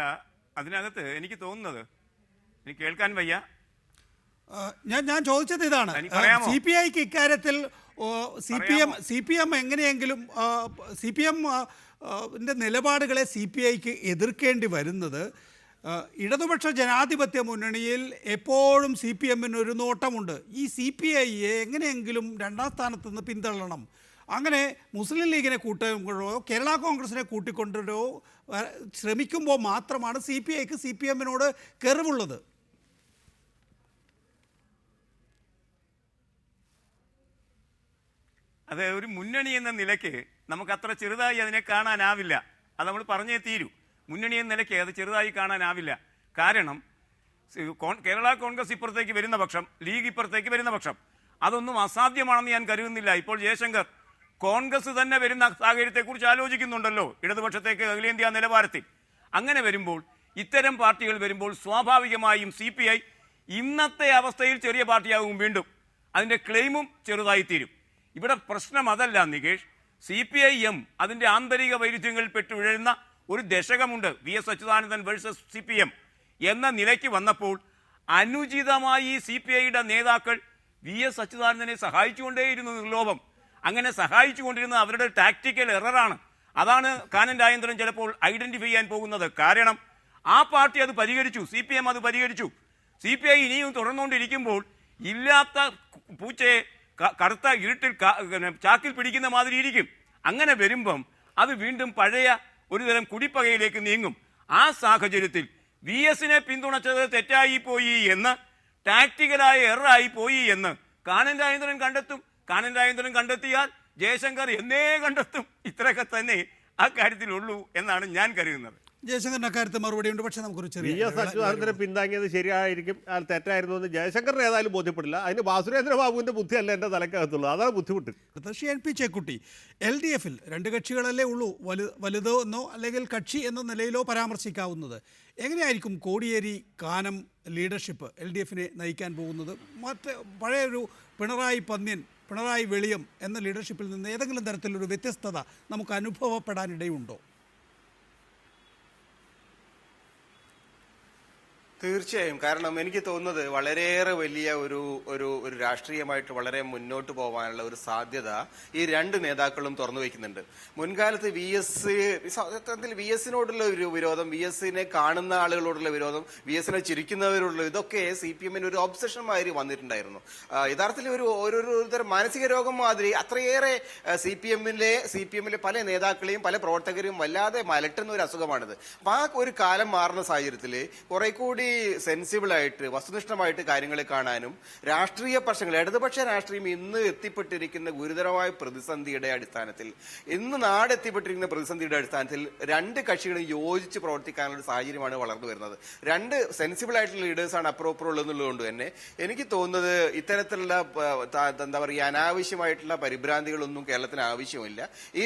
അതിനകത്ത് എനിക്ക് തോന്നുന്നത്, എനിക്ക് കേൾക്കാൻ വയ്യ. ഞാൻ ചോദിച്ചത് ഇതാണ്, എനിക്ക് പറയാമോ? CPIക്ക് ഇക്കാര്യത്തിൽ CPM എങ്ങനെയെങ്കിലും CPM നിലപാടുകളെ CPIക്ക് എതിർക്കേണ്ടി വരുന്നത്, ഇടതുപക്ഷ ജനാധിപത്യ മുന്നണിയിൽ എപ്പോഴും CPMന് ഒരു നോട്ടമുണ്ട്. ഈ CPIയെ എങ്ങനെയെങ്കിലും 2ാം സ്ഥാനത്ത് നിന്ന് പിന്തള്ളണം. അങ്ങനെ മുസ്ലിം ലീഗിനെ കൂട്ടുമ്പോഴോ കേരള കോൺഗ്രസിനെ കൂട്ടിക്കൊണ്ടോ ശ്രമിക്കുമ്പോൾ മാത്രമാണ് CPIക്ക് CPMനോട് കെറിവുള്ളത്. അത് ഒരു മുന്നണി എന്ന നിലയ്ക്ക് നമുക്ക് അത്ര ചെറുതായി അതിനെ കാണാനാവില്ല. അത് നമ്മൾ പറഞ്ഞേ തീരൂ. മുന്നണി എന്ന നിലയ്ക്ക് അത് ചെറുതായി കാണാനാവില്ല. കാരണം കേരള കോൺഗ്രസ് ഇപ്പുറത്തേക്ക് വരുന്ന പക്ഷം, ലീഗ് ഇപ്പുറത്തേക്ക് വരുന്ന പക്ഷം, അതൊന്നും അസാധ്യമാണെന്ന് ഞാൻ കരുതുന്നില്ല. ഇപ്പോൾ ജയശങ്കർ കോൺഗ്രസ് തന്നെ വരുന്ന സാഹചര്യത്തെക്കുറിച്ച് ആലോചിക്കുന്നുണ്ടല്ലോ, ഇടതുപക്ഷത്തേക്ക് അഖിലേന്ത്യാ നിലവാരത്തിൽ. അങ്ങനെ വരുമ്പോൾ, ഇത്തരം പാർട്ടികൾ വരുമ്പോൾ സ്വാഭാവികമായും CPI ഇന്നത്തെ അവസ്ഥയിൽ ചെറിയ പാർട്ടിയാകും. വീണ്ടും അതിൻ്റെ ക്ലെയിമും ചെറുതായിത്തീരും. ഇവിടെ പ്രശ്നം അതല്ല നികേഷ്. CPIM അതിൻ്റെ ആന്തരിക വൈരുദ്ധ്യങ്ങളിൽ പെട്ടുവിഴുന്ന ഒരു ദശകമുണ്ട്. VS അച്യുതാനന്ദൻ വേഴ്സസ് CPM എന്ന നിലയ്ക്ക് വന്നപ്പോൾ അനുചിതമായി CPIയുടെ നേതാക്കൾ VS അച്യുതാനന്ദനെ സഹായിച്ചുകൊണ്ടേയിരുന്നു നിർലോഭം. അങ്ങനെ സഹായിച്ചുകൊണ്ടിരുന്നത് അവരുടെ ടാക്ടിക്കൽ എററാണ്. അതാണ് കാനൻ രാജേന്ദ്രൻ ചിലപ്പോൾ ഐഡന്റിഫൈ ചെയ്യാൻ പോകുന്നത്. കാരണം ആ പാർട്ടി അത് പരിഹരിച്ചു, CPM അത് പരിഹരിച്ചു. CPI ഇനിയും തുടർന്നുകൊണ്ടിരിക്കുമ്പോൾ ഇല്ലാത്ത പൂച്ചയെ കറുത്ത ഇരുട്ടിൽ ചാക്കിൽ പിടിക്കുന്ന മാതിരി ഇരിക്കും. അങ്ങനെ വരുമ്പം അത് വീണ്ടും പഴയ ഒരുതരം കുടിപ്പകയിലേക്ക് നീങ്ങും. ആ സാഹചര്യത്തിൽ VSനെ പിന്തുണച്ചത് തെറ്റായി പോയി എന്ന്, ടാക്ടിക്കലായ എററായി പോയി എന്ന് കാനൻ രാജേന്ദ്രൻ കണ്ടെത്തും. കാനൻ രാജേന്ദ്രൻ കണ്ടെത്തിയാൽ ജയശങ്കർ എന്നേ കണ്ടെത്തും. ഇത്രയൊക്കെ തന്നെ ആ കാര്യത്തിലുള്ളൂ എന്നാണ് ഞാൻ കരുതുന്നത്. ജയശങ്കറിന് അക്കാര്യത്തിൽ മറുപടി ഉണ്ട്. പക്ഷേ നമുക്കൊരു ചെറിയ VS അച്യുതാനന്ദനെ പിന്താങ്ങിയത് ശരിയായിരിക്കും, അത് തെറ്റായിരുന്നു എന്ന് ജയശങ്കറിന് ഏതായാലും ബോധ്യപ്പെടില്ല. അതിന് ഭാസുരേന്ദ്ര ബാബുവിൻ്റെ ബുദ്ധിയല്ല എൻ്റെ തലക്കകത്തുള്ളൂ, അതാണ് ബുദ്ധിമുട്ട്. ശ്രീ NP ചേക്കുട്ടി, LDFൽ 2 കക്ഷികളല്ലേ ഉള്ളൂ, വലുതോ എന്നോ അല്ലെങ്കിൽ കക്ഷി എന്ന നിലയിലോ പരാമർശിക്കാവുന്നത്. എങ്ങനെയായിരിക്കും കോടിയേരി കാനം ലീഡർഷിപ്പ് LDFനെ നയിക്കാൻ പോകുന്നത്? മറ്റ് പഴയൊരു പിണറായി പന്ന്യൻ, പിണറായി വെളിയം എന്ന ലീഡർഷിപ്പിൽ നിന്ന് ഏതെങ്കിലും തരത്തിലൊരു വ്യത്യസ്തത നമുക്ക് അനുഭവപ്പെടാനിടയുണ്ടോ? തീർച്ചയായും. കാരണം എനിക്ക് തോന്നുന്നത് വളരെയേറെ വലിയ ഒരു ഒരു ഒരു രാഷ്ട്രീയമായിട്ട് വളരെ മുന്നോട്ട് പോകാനുള്ള ഒരു സാധ്യത ഈ 2 നേതാക്കളും തുറന്നു വയ്ക്കുന്നുണ്ട്. മുൻകാലത്ത് VSനോടുള്ള ഒരു വിരോധം, VSനെ കാണുന്ന ആളുകളോടുള്ള വിരോധം, VSനെ ചിരിക്കുന്നവരോടുള്ള ഇതൊക്കെ CPMന് ഒരു ഒബ്സഷൻ മാതിരി വന്നിട്ടുണ്ടായിരുന്നു. യഥാർത്ഥത്തിൽ ഒരു മാനസിക രോഗം മാതിരി അത്രയേറെ CPMലെ പല നേതാക്കളെയും പല പ്രവർത്തകരെയും വല്ലാതെ മലട്ടുന്ന ഒരു അസുഖമാണിത്. അപ്പൊ ആ ഒരു കാലം മാറുന്ന സാഹചര്യത്തിൽ കുറെ കൂടി സെൻസിബിളായിട്ട് വസ്തുനിഷ്ഠമായിട്ട് കാര്യങ്ങളെ കാണാനും രാഷ്ട്രീയ പ്രശ്നങ്ങൾ, ഇടതുപക്ഷ രാഷ്ട്രീയം ഇന്ന് എത്തിപ്പെട്ടിരിക്കുന്ന ഗുരുതരമായ പ്രതിസന്ധിയുടെ അടിസ്ഥാനത്തിൽ, ഇന്ന് നാടെത്തിപ്പെട്ടിരിക്കുന്ന പ്രതിസന്ധിയുടെ അടിസ്ഥാനത്തിൽ 2 കക്ഷികളും യോജിച്ച് പ്രവർത്തിക്കാനുള്ള സാഹചര്യമാണ് വളർന്നു വരുന്നത്. 2 സെൻസിബിൾ ആയിട്ടുള്ള ലീഡേഴ്സാണ് അപ്പുറമുള്ളതെന്നുള്ളതുകൊണ്ട് തന്നെ എനിക്ക് തോന്നുന്നത് ഇത്തരത്തിലുള്ള എന്താ പറയുക അനാവശ്യമായിട്ടുള്ള പരിഭ്രാന്തികളൊന്നും കേരളത്തിന് ആവശ്യമില്ല. ഈ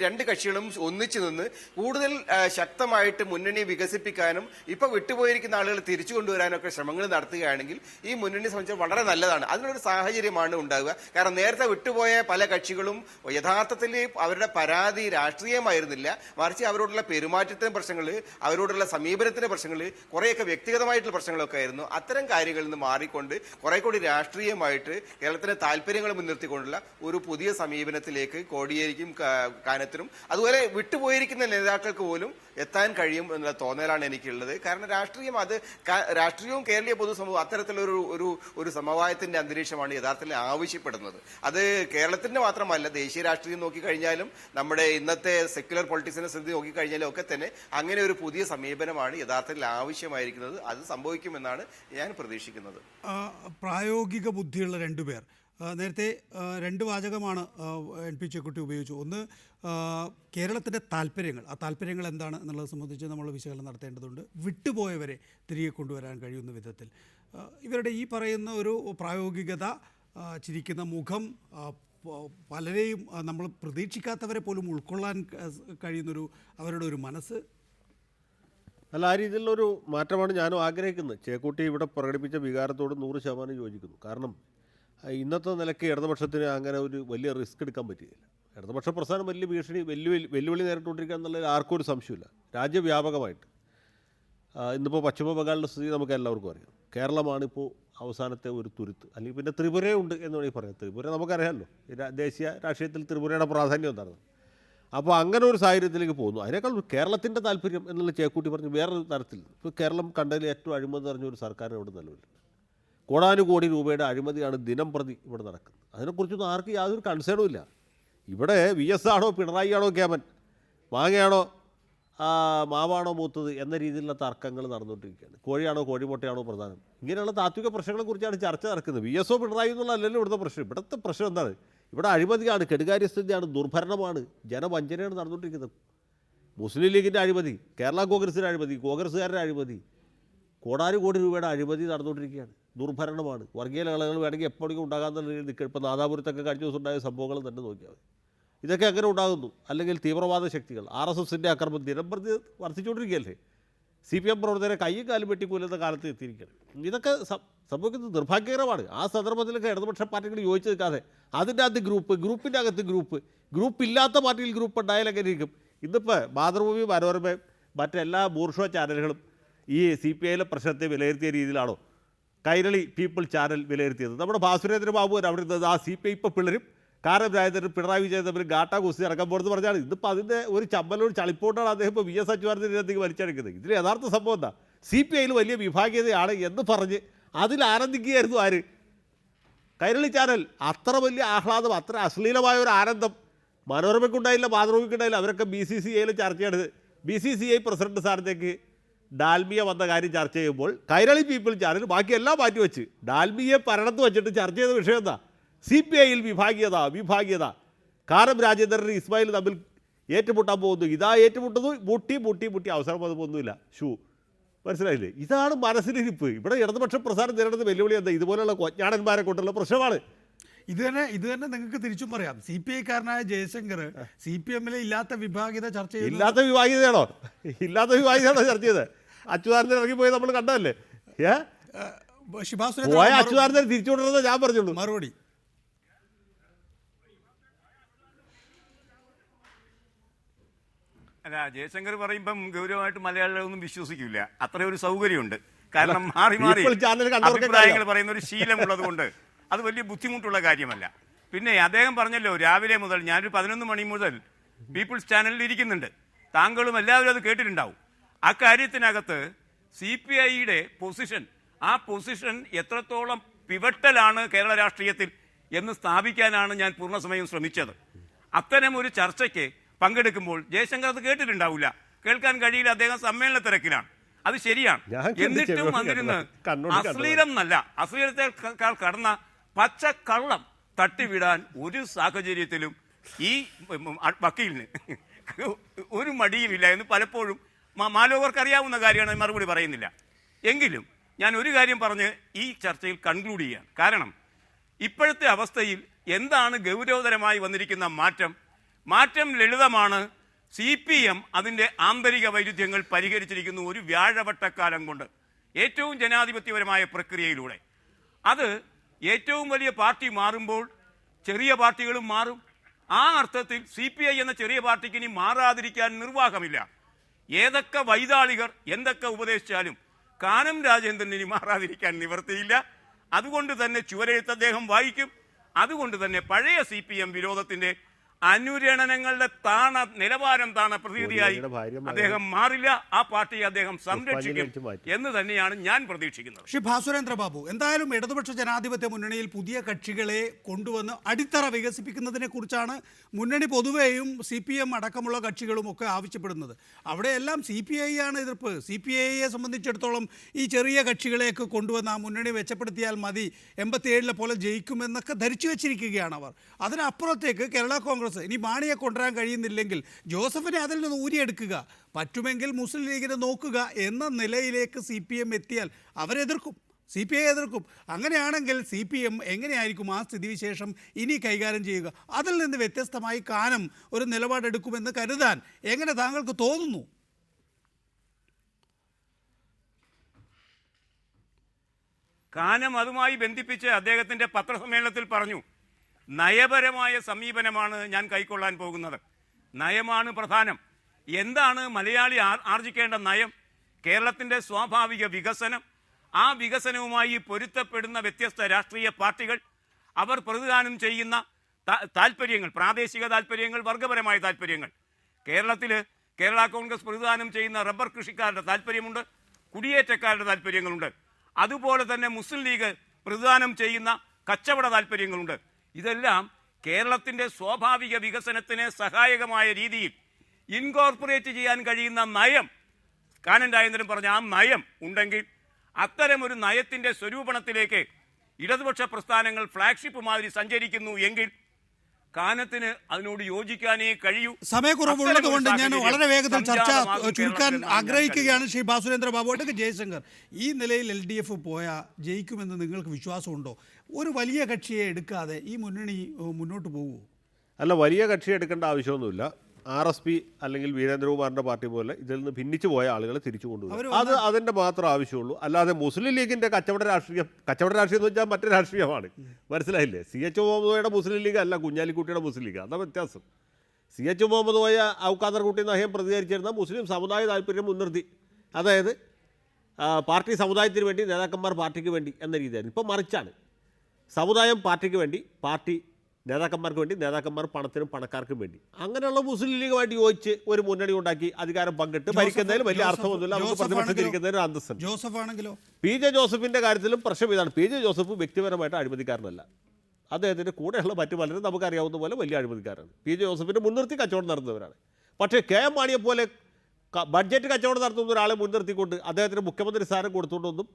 2 കക്ഷികളും ഒന്നിച്ചു നിന്ന് കൂടുതൽ ശക്തമായിട്ട് മുന്നണി വികസിപ്പിക്കാനും ഇപ്പൊ വിട്ടുപോയിരിക്കുന്ന ആളുകൾ തിരിച്ചു കൊണ്ടുവരാനൊക്കെ ശ്രമങ്ങൾ നടത്തുകയാണെങ്കിൽ ഈ മുന്നണിയെ സംബന്ധിച്ച് വളരെ നല്ലതാണ്. അതിനൊരു സാഹചര്യമാണ് ഉണ്ടാവുക. കാരണം നേരത്തെ വിട്ടുപോയ പല കക്ഷികളും യഥാർത്ഥത്തിൽ അവരുടെ പരാതി രാഷ്ട്രീയമായിരുന്നില്ല, മറിച്ച് അവരോടുള്ള പെരുമാറ്റത്തിന് പ്രശ്നങ്ങൾ, അവരോടുള്ള സമീപനത്തിന്റെ പ്രശ്നങ്ങൾ, കുറേയൊക്കെ വ്യക്തിഗതമായിട്ടുള്ള പ്രശ്നങ്ങളൊക്കെ ആയിരുന്നു. അത്തരം കാര്യങ്ങളിൽ നിന്ന് മാറിക്കൊണ്ട് കുറെ കൂടി രാഷ്ട്രീയമായിട്ട് കേരളത്തിന്റെ താല്പര്യങ്ങൾ മുൻനിർത്തിക്കൊണ്ടുള്ള ഒരു പുതിയ സമീപനത്തിലേക്ക് കോടിയേരിക്കും കാനത്തിനും അതുപോലെ വിട്ടുപോയിരിക്കുന്ന നേതാക്കൾക്ക് പോലും എത്താൻ കഴിയും എന്നുള്ള തോന്നലാണ് എനിക്കുള്ളത്. കാരണം രാഷ്ട്രീയവും കേരളീയ പൊതുസമൂഹം അത്തരത്തിലൊരു ഒരു സമവായത്തിന്റെ അന്തരീക്ഷമാണ് യഥാർത്ഥത്തിൽ ആവശ്യപ്പെടുന്നത്. അത് കേരളത്തിന്റെ മാത്രമല്ല, ദേശീയ രാഷ്ട്രീയം നോക്കിക്കഴിഞ്ഞാലും നമ്മുടെ ഇന്നത്തെ സെക്യുലർ പൊളിറ്റിക്സിന്റെ സ്ഥിതി നോക്കിക്കഴിഞ്ഞാലും ഒക്കെ തന്നെ അങ്ങനെ ഒരു പുതിയ സമീപനമാണ് യഥാർത്ഥത്തിൽ ആവശ്യമായിരിക്കുന്നത്. അത് സംഭവിക്കുമെന്നാണ് ഞാൻ പ്രതീക്ഷിക്കുന്നത്. പ്രായോഗിക ബുദ്ധിയുള്ള 2 പേർ നേരത്തെ 2 വാചകമാണ് NP ചേക്കുട്ടി ഉപയോഗിച്ചു. ഒന്ന്, കേരളത്തിൻ്റെ താല്പര്യങ്ങൾ, ആ താല്പര്യങ്ങൾ എന്താണ് എന്നുള്ളത് സംബന്ധിച്ച് നമ്മൾ വിശകലനം നടത്തേണ്ടതുണ്ട്. വിട്ടുപോയവരെ തിരികെ കൊണ്ടുവരാൻ കഴിയുന്ന വിധത്തിൽ ഇവരുടെ ഈ പറയുന്ന ഒരു പ്രായോഗികത, ചിരിക്കുന്ന മുഖം, പലരെയും നമ്മൾ പ്രതീക്ഷിക്കാത്തവരെ പോലും ഉൾക്കൊള്ളാൻ കഴിയുന്നൊരു അവരുടെ ഒരു മനസ്സ്. അല്ല, ആ രീതിയിലുള്ളൊരു മാറ്റമാണ് ഞാനും ആഗ്രഹിക്കുന്നത്. ചേക്കൂട്ടി ഇവിടെ പ്രകടിപ്പിച്ച വികാരത്തോട് 100% യോജിക്കുന്നു. കാരണം ഇന്നത്തെ നിലയ്ക്ക് ഇടതുപക്ഷത്തിന് അങ്ങനെ ഒരു വലിയ റിസ്ക് എടുക്കാൻ പറ്റുകയില്ല. ഇടതുപക്ഷ പ്രസ്ഥാനം വലിയ ഭീഷണി വെല്ലുവിളി നേരിട്ടുകൊണ്ടിരിക്കുക എന്നുള്ളതിൽ ആർക്കും ഒരു സംശയമില്ല. രാജ്യവ്യാപകമായിട്ട് ഇന്നിപ്പോൾ പശ്ചിമ ബംഗാളിൻ്റെ സ്ഥിതി നമുക്ക് എല്ലാവർക്കും അറിയാം. കേരളമാണിപ്പോൾ അവസാനത്തെ ഒരു തുരുത്ത്. അല്ലെങ്കിൽ പിന്നെ ത്രിപുരയുണ്ട് എന്ന് വേണമെങ്കിൽ പറയാം. ത്രിപുര നമുക്കറിയാമല്ലോ, ദേശീയ രാഷ്ട്രീയത്തിൽ ത്രിപുരയുടെ പ്രാധാന്യം എന്താണ്. അപ്പോൾ അങ്ങനെ ഒരു സാഹചര്യത്തിലേക്ക് പോകുന്നു. അതിനേക്കാൾ കേരളത്തിൻ്റെ താല്പര്യം എന്നുള്ള ചേക്കൂട്ടി പറഞ്ഞ് വേറൊരു തരത്തിൽ ഇപ്പോൾ കേരളം കണ്ടതിൽ ഏറ്റവും അഴിമതി നിറഞ്ഞൊരു സർക്കാരിന് ഇവിടെ നിലവിലുണ്ട്. കോടാനുകോടി രൂപയുടെ അഴിമതിയാണ് ദിനം പ്രതി ഇവിടെ നടക്കുന്നത്. അതിനെക്കുറിച്ചൊന്നും ആർക്കും യാതൊരു കൺസേണും ഇല്ല. ഇവിടെ VS ആണോ പിണറായി ആണോ ക്യാമൻ, മാങ്ങയാണോ മാവാണോ മൂത്തത് എന്ന രീതിയിലുള്ള തർക്കങ്ങൾ നടന്നുകൊണ്ടിരിക്കുകയാണ്. കോഴിയാണോ കോഴിമുട്ടയാണോ പ്രധാനം, ഇങ്ങനെയുള്ള താത്വിക പ്രശ്നങ്ങളെക്കുറിച്ചാണ് ചർച്ച നടക്കുന്നത്. VS പിണറായി എന്നുള്ളതല്ലല്ലോ ഇവിടുത്തെ പ്രശ്നം. ഇവിടുത്തെ പ്രശ്നം എന്താണ്? ഇവിടെ അഴിമതിയാണ്, കെടുകാര്യസ്ഥിതിയാണ്, ദുർഭരണമാണ്, ജനവഞ്ചനയാണ് നടന്നുകൊണ്ടിരിക്കുന്നത്. മുസ്ലിം ലീഗിൻ്റെ അഴിമതി, കേരള കോൺഗ്രസിൻ്റെ അഴിമതി, കോൺഗ്രസ്സുകാരുടെ അഴിമതി, കോടാനുകോടി രൂപയുടെ അഴിമതി നടന്നുകൊണ്ടിരിക്കുകയാണ്. ദുർഭരണമാണ്, വർഗീയ ലഹളകൾ വേണമെങ്കിൽ എപ്പോഴെങ്കിലും ഉണ്ടാകാമെന്നുള്ള രീതിയിൽ നിൽക്കുക. ഇപ്പോൾ നാദാപുരത്തൊക്കെ കഴിഞ്ഞ ദിവസം ഉണ്ടായ സംഭവങ്ങൾ തന്നെ നോക്കിയാൽ മതി. ഇതൊക്കെ എങ്ങനെ ഉണ്ടാകുന്നു? അല്ലെങ്കിൽ തീവ്രവാദ ശക്തികൾ, RSSൻ്റെ അക്രമം ദിനംപ്രതി വർദ്ധിച്ചുകൊണ്ടിരിക്കുകയല്ലേ. CPM പ്രവർത്തകരെ കയ്യും കാലും വെട്ടിക്കൊല്ലുന്ന കാലത്ത് എത്തിയിരിക്കുകയാണ്. ഇതൊക്കെ സംഭവിക്കുന്നത് നിർഭാഗ്യകരമാണ്. ആ സന്ദർഭത്തിലൊക്കെ ഇടതുപക്ഷ പാർട്ടികൾ യോജിച്ച് നിൽക്കാതെ അതിൻ്റെ അകത്ത് ഗ്രൂപ്പിൻ്റെ അകത്ത് ഗ്രൂപ്പില്ലാത്ത പാർട്ടിയിൽ ഗ്രൂപ്പ് ഉണ്ടായാലും എങ്ങനെ ഇരിക്കും? ഇന്നിപ്പോൾ മാതൃഭൂമി, മനോരമ, മറ്റെല്ലാ ബൂർഷ്വ ചാനലുകളും ഈ CPIയിലെ പ്രശ്നത്തെ വിലയിരുത്തിയ രീതിയിലാണോ കൈരളി പീപ്പിൾ ചാനൽ വിലയിരുത്തിയത്? നമ്മുടെ ഭാസുരേന്ദ്ര ബാബു അവിടെ ഇരുന്നത് ആ CPI ഇപ്പോൾ പിള്ളരും കാനം രാജേന്ദ്രനും പിണറായി വിജയൻ തമ്മിൽ ഗാട്ടാ കുസ്തി നടക്കാൻ പോകുന്നത് പറഞ്ഞാണ്. ഇതിപ്പോൾ അതിൻ്റെ ഒരു ചമ്മലോട് ചളിപ്പോട്ടാണ് അദ്ദേഹം ഇപ്പോൾ VS അച്യുതാനന്ദൻ്റെ വലിച്ചെടുക്കുന്നത്. ഇതിൽ യഥാർത്ഥ സംഭവം എന്താ? CPIയിൽ വലിയ വിഭാഗീയതയാണ് എന്ന് പറഞ്ഞ് അതിൽ ആനന്ദിക്കുകയായിരുന്നു ആര്? കൈരളി ചാനൽ. അത്ര വലിയ ആഹ്ലാദം, അത്ര അശ്ലീലമായ ഒരു ആനന്ദം മനോരമയ്ക്കുണ്ടായില്ല, മാതൃഭൂമിക്കുണ്ടായില്ല. അവരൊക്കെ BCCIയിൽ ചർച്ചയാണ്. BCCI പ്രസിഡന്റ് സ്ഥാനത്തേക്ക് ഡാൽമിയ വന്ന കാര്യം ചർച്ച ചെയ്യുമ്പോൾ കൈരളി പീപ്പിൾ ചാനൽ ബാക്കിയെല്ലാം മാറ്റിവെച്ച് ഡാൽമിയെ പരണത്ത് വെച്ചിട്ട് ചർച്ച ചെയ്ത വിഷയം എന്താ? CPIയിൽ വിഭാഗീയത. കാനം രാജേന്ദ്രൻ ഇസ്മായിൽ തമ്മിൽ ഏറ്റുമുട്ടാൻ പോകുന്നു. ഇതാ ഏറ്റുമുട്ടുന്നു, മുട്ടി അവസരം വന്നൊന്നുമില്ല. മനസ്സിലായില്ലേ? ഇതാണ് മനസ്സിലിരിപ്പ്. ഇവിടെ ഇടതുപക്ഷ പ്രസ്ഥാനം നേരിടുന്ന വെല്ലുവിളി എന്താ? ഇതുപോലെയുള്ള കൊഞ്ഞാടന്മാരെ കൊണ്ടുള്ള പ്രശ്നമാണ്. ഇത് തന്നെ നിങ്ങൾക്ക് തിരിച്ചും പറയാം. CPI-കാരനായ ജയശങ്കർ CPM-ലെ ഇല്ലാത്ത വിഭാഗീയത ചർച്ച ചെയ്തു. ഇല്ലാത്ത വിഭാഗീയതയാണോ ചർച്ച ചെയ്തത്? അച്യുതാനന്ദൻ ഇറങ്ങിപ്പോയി നമ്മൾ കണ്ടതല്ലേ? അച്യുതാനന്ദൻ തിരിച്ചുകൊണ്ടിരുന്നത് ഞാൻ പറഞ്ഞുള്ളൂ. മറുപടി അല്ല, ജയശങ്കർ പറയുമ്പം ഗൗരവമായിട്ട് മലയാളികളൊന്നും വിശ്വസിക്കില്ല. അത്രയൊരു സൗകര്യമുണ്ട്. കാരണം മാറി അഭിപ്രായങ്ങൾ പറയുന്ന ഒരു ശീലമുള്ളത് കൊണ്ട് അത് വലിയ ബുദ്ധിമുട്ടുള്ള കാര്യമല്ല. പിന്നെ അദ്ദേഹം പറഞ്ഞല്ലോ, രാവിലെ മുതൽ ഞാനൊരു 11 മണി മുതൽ പീപ്പിൾസ് ചാനലിൽ ഇരിക്കുന്നുണ്ട്. താങ്കളും എല്ലാവരും അത് കേട്ടിട്ടുണ്ടാവും. അക്കാര്യത്തിനകത്ത് CPIയുടെ പൊസിഷൻ, ആ പൊസിഷൻ എത്രത്തോളം പിവട്ടലാണ് കേരള രാഷ്ട്രീയത്തിൽ എന്ന് സ്ഥാപിക്കാനാണ് ഞാൻ പൂർണ്ണസമയം ശ്രമിച്ചത്. അത്തരം ഒരു ചർച്ചയ്ക്ക് പങ്കെടുക്കുമ്പോൾ ജയശങ്കർ അത് കേട്ടിട്ടുണ്ടാവില്ല, കേൾക്കാൻ കഴിയില്ല. അദ്ദേഹം സമ്മേളന തിരക്കിലാണ്. അത് ശരിയാണ്. എന്നിട്ടും വന്നിരുന്ന് അശ്ലീലത്തേക്കാൾ കടന്ന പച്ചക്കള്ളം തട്ടിവിടാൻ ഒരു സാഹചര്യത്തിലും ഈ വക്കീലിന് ഒരു മടിയുമില്ല എന്ന് പലപ്പോഴും മാലോകർക്ക് അറിയാവുന്ന കാര്യമാണ്. മറുപടി പറയുന്നില്ല. എങ്കിലും ഞാൻ ഒരു കാര്യം പറഞ്ഞ് ഈ ചർച്ചയിൽ കൺക്ലൂഡ് ചെയ്യാം. കാരണം ഇപ്പോഴത്തെ അവസ്ഥയിൽ എന്താണ് ഗൗരവതരമായി വന്നിരിക്കുന്ന മാറ്റം ലളിതമാണ്. CPM അതിൻ്റെ ആന്തരിക വൈരുദ്ധ്യങ്ങൾ പരിഹരിച്ചിരിക്കുന്നു ഒരു വ്യാഴവട്ടക്കാലം കൊണ്ട്, ഏറ്റവും ജനാധിപത്യപരമായ പ്രക്രിയയിലൂടെ. അത് ഏറ്റവും വലിയ പാർട്ടി മാറുമ്പോൾ ചെറിയ പാർട്ടികളും മാറും. ആ അർത്ഥത്തിൽ CPI എന്ന ചെറിയ പാർട്ടിക്ക് ഇനി മാറാതിരിക്കാൻ നിർവാഹമില്ല. ഏതൊക്കെ വൈതാളികർ എന്തൊക്കെ ഉപദേശിച്ചാലും കാനം രാജേന്ദ്രൻ ഇനി മാറാതിരിക്കാൻ നിവർത്തിയില്ല. അതുകൊണ്ട് തന്നെ ചുവരെഴുത്ത് അദ്ദേഹം വായിക്കും. അതുകൊണ്ട് തന്നെ പഴയ CPM വിരോധത്തിൻ്റെ അനുരണനങ്ങളുടെ നിലവാരം പ്രതീതിയായി അദ്ദേഹം മാറില്ല. ആ പാർട്ടിയെ അദ്ദേഹം സംരക്ഷിക്കും എന്ന് തന്നെയാണ് ഞാൻ പ്രതീക്ഷിക്കുന്നത്. ശ്രീ ഭാസുരേന്ദ്ര ബാബു, എന്തായാലും ഇടതുപക്ഷ ജനാധിപത്യ മുന്നണിയിൽ പുതിയ കക്ഷികളെ കൊണ്ടുവന്ന് അടിത്തറ വികസിപ്പിക്കുന്നതിനെ കുറിച്ചാണ് മുന്നണി പൊതുവെയും CPM അടക്കമുള്ള കക്ഷികളും ഒക്കെ ആവശ്യപ്പെടുന്നത്. അവിടെയെല്ലാം CPI ആണ് എതിർപ്പ്. CPIയെ സംബന്ധിച്ചിടത്തോളം ഈ ചെറിയ കക്ഷികളെയൊക്കെ കൊണ്ടുവന്ന് ആ മുന്നണി മെച്ചപ്പെടുത്തിയാൽ മതി, 87-ലെ പോലെ ജയിക്കുമെന്നൊക്കെ ധരിച്ചു വെച്ചിരിക്കുകയാണ് അവർ. അതിനപ്പുറത്തേക്ക് കേരള കോൺഗ്രസ് ഇനി മാണിയെ കൊണ്ടുവരാൻ കഴിയുന്നില്ലെങ്കിൽ ജോസഫിനെ അതിൽ നിന്ന് ഊരിയെടുക്കുക, പറ്റുമെങ്കിൽ മുസ്ലിം ലീഗിനെ നോക്കുക എന്ന നിലയിലേക്ക് CPM എത്തിയാൽ അവരെതിർക്കും. CPI എതിർക്കും. അങ്ങനെയാണെങ്കിൽ CPM എങ്ങനെയായിരിക്കും ആ സ്ഥിതിവിശേഷം ഇനി കൈകാര്യം ചെയ്യുക? അതിൽ നിന്ന് വ്യത്യസ്തമായി കാനം ഒരു നിലപാടെടുക്കുമെന്ന് കരുതാൻ എങ്ങനെ താങ്കൾക്ക് തോന്നുന്നു? കാനം അതുമായി ബന്ധിപ്പിച്ച് അദ്ദേഹത്തിൻ്റെ പത്രസമ്മേളനത്തിൽ പറഞ്ഞു, നയപരമായ സമീപനമാണ് ഞാൻ കൈക്കൊള്ളാൻ പോകുന്നത്. നയമാണ് പ്രധാനം. എന്താണ് മലയാളി ആർജിക്കേണ്ട നയം? കേരളത്തിൻ്റെ സ്വാഭാവിക വികസനം. ആ വികസനവുമായി പൊരുത്തപ്പെടുന്ന വ്യത്യസ്ത രാഷ്ട്രീയ പാർട്ടികൾ അവർ പ്രതിദാനം ചെയ്യുന്ന താല്പര്യങ്ങൾ, പ്രാദേശിക താല്പര്യങ്ങൾ, വർഗപരമായ താല്പര്യങ്ങൾ. കേരളത്തിൽ കേരള കോൺഗ്രസ് പ്രതിദാനം ചെയ്യുന്ന റബ്ബർ കൃഷിക്കാരുടെ താല്പര്യമുണ്ട്, കുടിയേറ്റക്കാരുടെ താല്പര്യങ്ങളുണ്ട്. അതുപോലെ തന്നെ മുസ്ലിം ലീഗ് പ്രതിദാനം ചെയ്യുന്ന കച്ചവട താല്പര്യങ്ങളുണ്ട്. ഇതെല്ലാം കേരളത്തിൻ്റെ സ്വാഭാവിക വികസനത്തിന് സഹായകമായ രീതിയിൽ ഇൻകോർപ്പറേറ്റ് ചെയ്യാൻ കഴിയുന്ന നയം, കാനം രാജേന്ദ്രൻ പറഞ്ഞ ആ നയം ഉണ്ടെങ്കിൽ അത്തരമൊരു നയത്തിൻ്റെ സ്വരൂപണത്തിലേക്ക് ഇടതുപക്ഷ പ്രസ്ഥാനങ്ങൾ ഫ്ലാഗ്ഷിപ്പ് മാതിരി സഞ്ചരിക്കുന്നു എങ്കിൽ കാനത്തിന് അതിനോട് യോജിക്കാനേ കഴിയൂ. സമയക്കുറവുള്ളത് കൊണ്ട് ഞാൻ വളരെ വേഗത്തിൽ ചർച്ച ചുരുക്കാൻ ആഗ്രഹിക്കുകയാണ്. ശ്രീ ഭാസുരേന്ദ്ര ബാബു. അഡ്വക്കേറ്റ് ജയശങ്കർ, ഈ നിലയിൽ LDF പോയാൽ ജയിക്കുമെന്ന് നിങ്ങൾക്ക് വിശ്വാസമുണ്ടോ? ഒരു വലിയ കക്ഷിയെ എടുക്കാതെ ഈ മുന്നണി മുന്നോട്ട് പോകുമോ? അല്ല, വലിയ കക്ഷി എടുക്കേണ്ട ആവശ്യമൊന്നുമില്ല. RSP അല്ലെങ്കിൽ വീരേന്ദ്രകുമാറിൻ്റെ പാർട്ടി പോലെ ഇതിൽ നിന്ന് ഭിന്നിച്ചു പോയ ആളുകളെ തിരിച്ചു കൊണ്ടുവരും. അത് അതിൻ്റെ മാത്രം ആവശ്യമുള്ളൂ. അല്ലാതെ മുസ്ലിം ലീഗിൻ്റെ കച്ചവട രാഷ്ട്രീയം എന്ന് വെച്ചാൽ മറ്റു രാഷ്ട്രീയമാണ്. മനസ്സിലായില്ലേ? CH മുഹമ്മദ് കോയയുടെ മുസ്ലിം ലീഗ് അല്ല കുഞ്ഞാലിക്കുട്ടിയുടെ മുസ്ലിം ലീഗ്. അതാ വ്യത്യാസം. CH മുഹമ്മദ് കോയ ഔക്കാദർ കുട്ടി നയം പ്രതികരിച്ചിരുന്ന മുസ്ലിം സമുദായ താല്പര്യം മുൻനിർത്തി, അതായത് പാർട്ടി സമുദായത്തിന് വേണ്ടി, നേതാക്കന്മാർ പാർട്ടിക്ക് വേണ്ടി എന്ന രീതിയാണ്. ഇപ്പം മറിച്ചാണ്. സമുദായം പാർട്ടിക്ക് വേണ്ടി, പാർട്ടി നേതാക്കന്മാർക്ക് വേണ്ടി, നേതാക്കന്മാർ പണത്തിനും പണക്കാർക്കും വേണ്ടി. അങ്ങനെയുള്ള മുസ്ലിം ലീഗുമായിട്ട് യോജിച്ച് ഒരു മുന്നണി ഉണ്ടാക്കി അധികാരം പങ്കിട്ട് ഭരിക്കുന്നതിൽ വലിയ അർത്ഥമൊന്നുമില്ല. നമുക്ക് പ്രതിപക്ഷത്തിരിക്കുന്നതിന് അന്തസ്സുണ്ട്. ജോസഫ് ആണെങ്കിലോ? PJ ജോസഫിൻ്റെ കാര്യത്തിലും പ്രശ്നം ഇതാണ്. PJ ജോസഫ് വ്യക്തിപരമായിട്ട് അഴിമതിക്കാരനല്ല. അദ്ദേഹത്തിൻ്റെ കൂടെയുള്ള മറ്റു പലരും നമുക്കറിയാവുന്ന പോലെ വലിയ അഴിമതിക്കാരാണ്. PJ ജോസഫിനെ മുൻനിർത്തി കച്ചവടം നടത്തുന്നവരാണ്. പക്ഷേ KM മാണിയെ പോലെ ബഡ്ജറ്റ് കച്ചവടം നടത്തുന്ന ഒരാളെ മുൻനിർത്തിക്കൊണ്ട് അദ്ദേഹത്തിന് മുഖ്യമന്ത്രി സ്ഥാനം കൊടുത്തുകൊണ്ടൊന്നും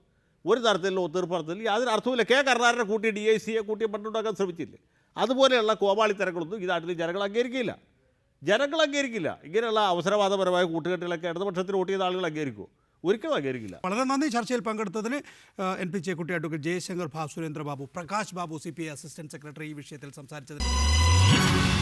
ഒരു തരത്തിലുള്ള ഒത്തീർപ്പ് നടത്തുന്നില്ല. യാതൊരു അർത്ഥമില്ല. കരുണാകരനെ കൂട്ടി DIC-യെ കൂട്ടി പണ്ടുണ്ടാക്കാൻ ശ്രമിച്ചില്ലേ? അതുപോലെയുള്ള കോമാളിത്തരങ്ങളൊന്നും ഈ നാട്ടിൽ ജനങ്ങൾ അംഗീകരിക്കില്ല. ഇങ്ങനെയുള്ള അവസരവാദപരമായ കൂട്ടുകെട്ടുകളൊക്കെ ഇടതുപക്ഷത്തിന് വോട്ട് ചെയ്ത ആളുകൾ അംഗീകരിക്കുമോ? ഒരിക്കലും അംഗീകരിക്കില്ല. വളരെ നന്ദി ചർച്ചയിൽ പങ്കെടുത്തതിന്. NP Chekutty, advocate Jaishankar, Bhasurendra Babu, Prakash Babu CPI assistant secretary ഈ വിഷയത്തിൽ സംസാരിച്ചതിന്.